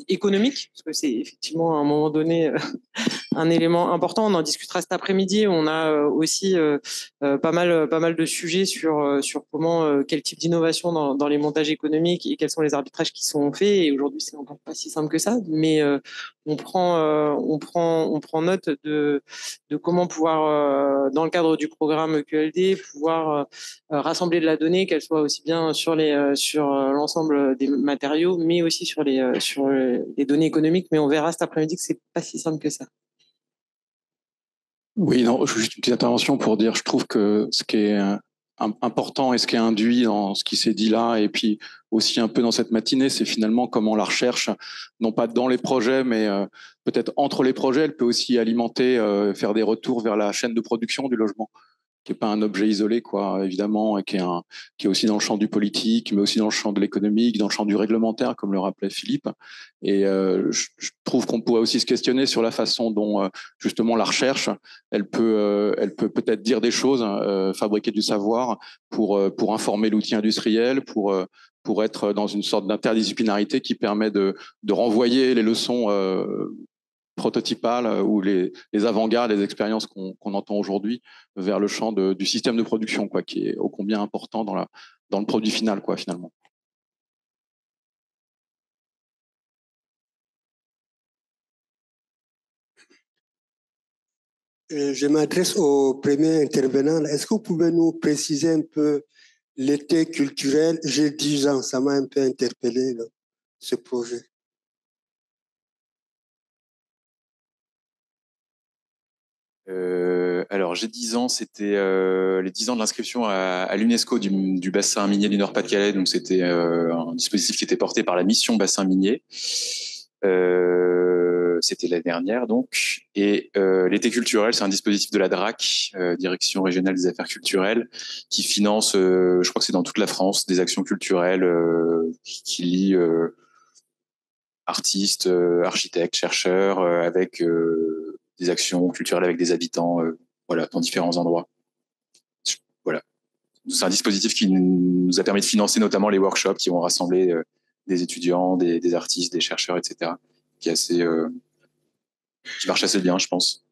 A: économique, parce que c'est effectivement à un moment donné un élément important. On en discutera cet après-midi. On a aussi pas mal de sujets sur comment, quel type d'innovation dans les montages économiques et quels sont les arbitrages qui sont faits. Et aujourd'hui, c'est encore pas si simple que ça, mais on prend note de comment pouvoir, dans le cadre du programme QLD, pouvoir rassembler de la donnée, qu'elle soit aussi bien sur l'ensemble des matériaux, mais aussi sur les données économiques. Mais on verra cet après-midi que c'est pas si simple que ça.
F: Oui, non, juste une petite intervention pour dire, je trouve que ce qui est important et ce qui est induit dans ce qui s'est dit là, et puis aussi un peu dans cette matinée, c'est finalement comment la recherche, non pas dans les projets, mais peut-être entre les projets, elle peut aussi alimenter, faire des retours vers la chaîne de production du logement, qui est pas un objet isolé, quoi, évidemment, et qui est aussi dans le champ du politique, mais aussi dans le champ de l'économique, dans le champ du réglementaire, comme le rappelait Philippe. Et je trouve qu'on pourrait aussi se questionner sur la façon dont justement la recherche, elle peut peut-être dire des choses, fabriquer du savoir pour informer l'outil industriel, pour être dans une sorte d'interdisciplinarité qui permet de renvoyer les leçons prototypales ou les avant-gardes, les expériences qu'on entend aujourd'hui vers le champ du système de production, quoi, qui est ô combien important dans le produit final, quoi, finalement.
G: Je m'adresse au premier intervenant. Est-ce que vous pouvez nous préciser un peu l'été culturel? J'ai 10 ans, ça m'a un peu interpellé, là, ce projet.
B: Alors, j'ai 10 ans, c'était les 10 ans de l'inscription à l'UNESCO du bassin minier du Nord-Pas-de-Calais. Donc, c'était un dispositif qui était porté par la mission bassin minier. C'était l'année dernière, donc. Et l'été culturel, c'est un dispositif de la DRAC, Direction régionale des affaires culturelles, qui finance, je crois que c'est dans toute la France, des actions culturelles qui lient artistes, architectes, chercheurs, avec des actions culturelles avec des habitants, voilà, dans différents endroits. Voilà. C'est un dispositif qui nous a permis de financer notamment les workshops qui vont rassembler des étudiants, des artistes, des chercheurs, etc. Qui est assez, qui marche assez bien, je pense.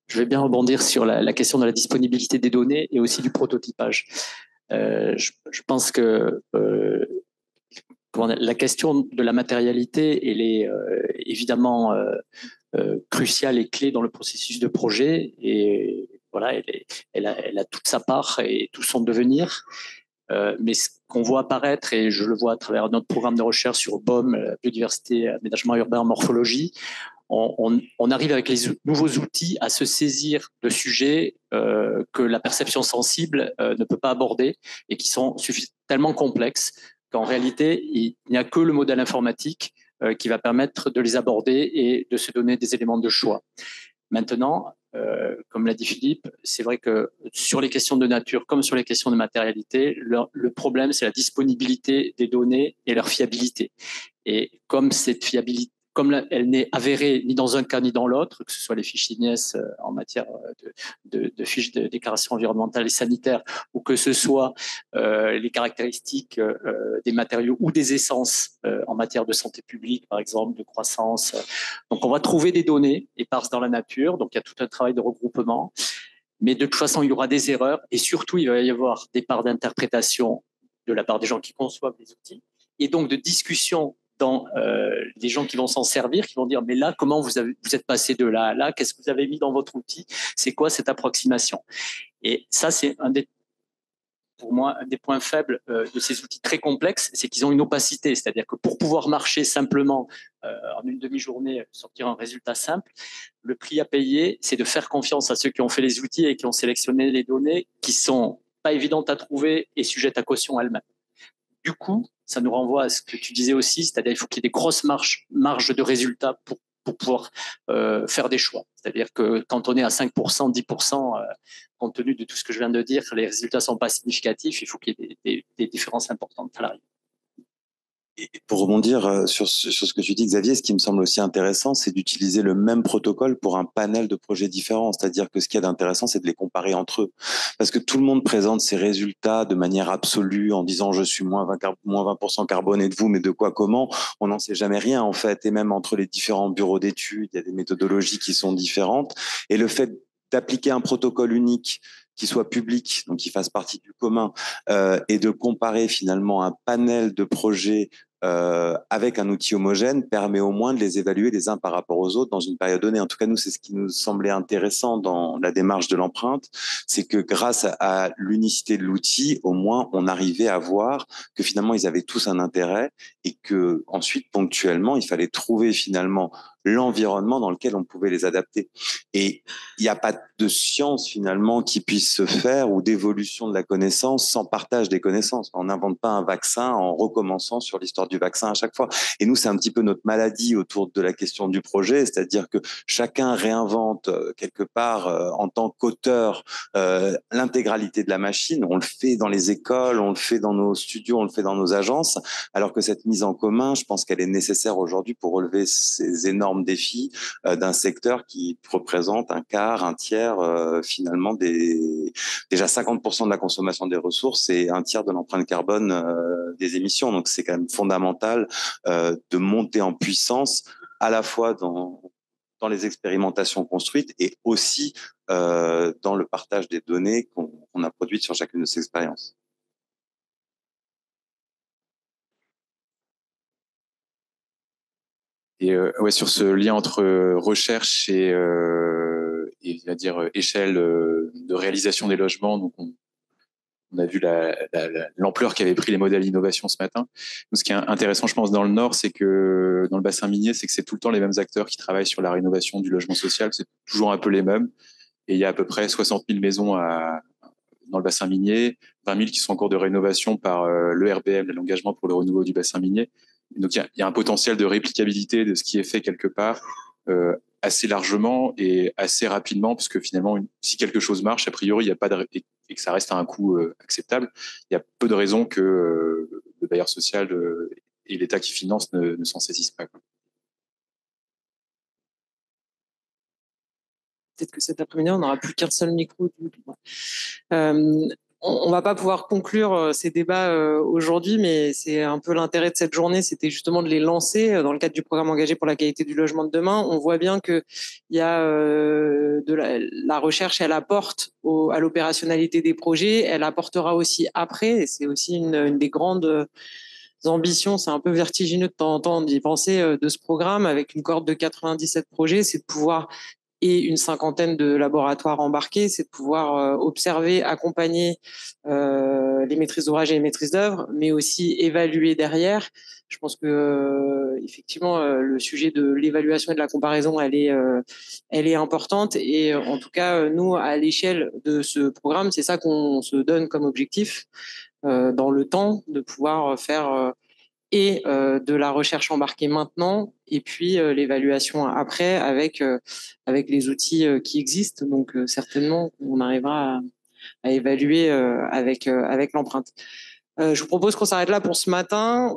E: Je vais bien rebondir sur la question de la disponibilité des données et aussi du prototypage. Je pense que la question de la matérialité, elle est évidemment cruciale et clé dans le processus de projet. Et voilà, elle a toute sa part et tout son devenir. Mais ce qu'on voit apparaître, et je le vois à travers notre programme de recherche sur BOM, biodiversité, aménagement urbain, morphologie, on arrive avec les nouveaux outils à se saisir de sujets que la perception sensible ne peut pas aborder et qui sont tellement complexes qu'en réalité, il n'y a que le modèle informatique qui va permettre de les aborder et de se donner des éléments de choix. Maintenant, comme l'a dit Philippe, c'est vrai que sur les questions de nature comme sur les questions de matérialité, le problème, c'est la disponibilité des données et leur fiabilité. Et comme cette fiabilité, comme elle n'est avérée ni dans un cas ni dans l'autre, que ce soit les fiches INES en matière de fiches de déclaration environnementale et sanitaire, ou que ce soit les caractéristiques des matériaux ou des essences en matière de santé publique, par exemple, de croissance. Donc, on va trouver des données éparses dans la nature. Donc, il y a tout un travail de regroupement. Mais de toute façon, il y aura des erreurs et surtout, il va y avoir des parts d'interprétation de la part des gens qui conçoivent les outils et donc de discussion dans les gens qui vont s'en servir, qui vont dire mais là, comment vous êtes passé de là à là, qu'est-ce que vous avez mis dans votre outil, c'est quoi cette approximation? Et ça, c'est pour moi, un des points faibles de ces outils très complexes, c'est qu'ils ont une opacité. C'est-à-dire que pour pouvoir marcher simplement en une demi-journée, sortir un résultat simple, le prix à payer, c'est de faire confiance à ceux qui ont fait les outils et qui ont sélectionné les données qui sont pas évidentes à trouver et sujettes à caution elles-mêmes. Du coup, ça nous renvoie à ce que tu disais aussi, c'est-à-dire qu'il faut qu'il y ait des grosses marges de résultats pour pouvoir faire des choix. C'est-à-dire que quand on est à 5%, 10%, compte tenu de tout ce que je viens de dire, les résultats ne sont pas significatifs, il faut qu'il y ait des différences importantes à l'arrivée.
D: Et pour rebondir sur ce que tu dis, Xavier, ce qui me semble aussi intéressant, c'est d'utiliser le même protocole pour un panel de projets différents. C'est-à-dire que ce qu'il y a d'intéressant, c'est de les comparer entre eux. Parce que tout le monde présente ses résultats de manière absolue en disant je suis moins 20% carboné de vous, mais de quoi, comment? On n'en sait jamais rien, en fait. Et même entre les différents bureaux d'études, il y a des méthodologies qui sont différentes. Et le fait d'appliquer un protocole unique qui soit public, donc qui fasse partie du commun, et de comparer finalement un panel de projets avec un outil homogène permet au moins de les évaluer les uns par rapport aux autres dans une période donnée. En tout cas, nous, c'est ce qui nous semblait intéressant dans la démarche de l'empreinte, c'est que grâce à l'unicité de l'outil, au moins, on arrivait à voir que finalement, ils avaient tous un intérêt et que ensuite, ponctuellement, il fallait trouver finalement l'environnement dans lequel on pouvait les adapter. Et il n'y a pas de science finalement qui puisse se faire ou d'évolution de la connaissance sans partage des connaissances. On n'invente pas un vaccin en recommençant sur l'histoire du vaccin à chaque fois. Et nous, c'est un petit peu notre maladie autour de la question du projet, c'est-à-dire que chacun réinvente quelque part en tant qu'auteur l'intégralité de la machine. On le fait dans les écoles, on le fait dans nos studios, on le fait dans nos agences, alors que cette mise en commun, je pense qu'elle est nécessaire aujourd'hui pour relever ces énormes défis d'un secteur qui représente un quart, un tiers finalement déjà 50% de la consommation des ressources et un tiers de l'empreinte carbone des émissions. Donc c'est quand même fondamental de monter en puissance à la fois dans les expérimentations construites et aussi dans le partage des données qu'on a produites sur chacune de ces expériences.
B: Et ouais, sur ce lien entre recherche et on va dire échelle de réalisation des logements, donc on a vu l'ampleur qu'avaient pris les modèles d'innovation ce matin. Donc, ce qui est intéressant, je pense, dans le Nord, c'est que dans le bassin minier, c'est que c'est tout le temps les mêmes acteurs qui travaillent sur la rénovation du logement social. C'est toujours un peu les mêmes. Et il y a à peu près 60 000 maisons dans le bassin minier, 20 000 qui sont en cours de rénovation par le RBM, l'engagement pour le renouveau du bassin minier. Et donc, il y a un potentiel de réplicabilité de ce qui est fait quelque part assez largement et assez rapidement, parce que finalement, si quelque chose marche, a priori, il n'y a pas de et que ça reste à un coût acceptable, il y a peu de raisons que le bailleur social et l'État qui finance ne s'en saisissent pas.
A: Peut-être que cet après-midi, on n'aura plus qu'un seul micro. on va pas pouvoir conclure ces débats aujourd'hui, mais c'est un peu l'intérêt de cette journée, c'était justement de les lancer dans le cadre du programme engagé pour la qualité du logement de demain. On voit bien que il y a de la recherche, elle apporte à l'opérationnalité des projets, elle apportera aussi après, et c'est aussi une des grandes ambitions. C'est un peu vertigineux de temps en temps d'y penser de ce programme avec une cohorte de 97 projets, c'est de pouvoir et une cinquantaine de laboratoires embarqués, c'est de pouvoir observer, accompagner les maîtrises d'ouvrage et les maîtrises d'œuvre, mais aussi évaluer derrière. Je pense que effectivement le sujet de l'évaluation et de la comparaison, elle est importante et en tout cas nous à l'échelle de ce programme, c'est ça qu'on se donne comme objectif dans le temps de pouvoir faire et de la recherche embarquée maintenant et puis l'évaluation après avec les outils qui existent. Donc certainement on arrivera à évaluer avec l'empreinte. Je vous propose qu'on s'arrête là pour ce matin.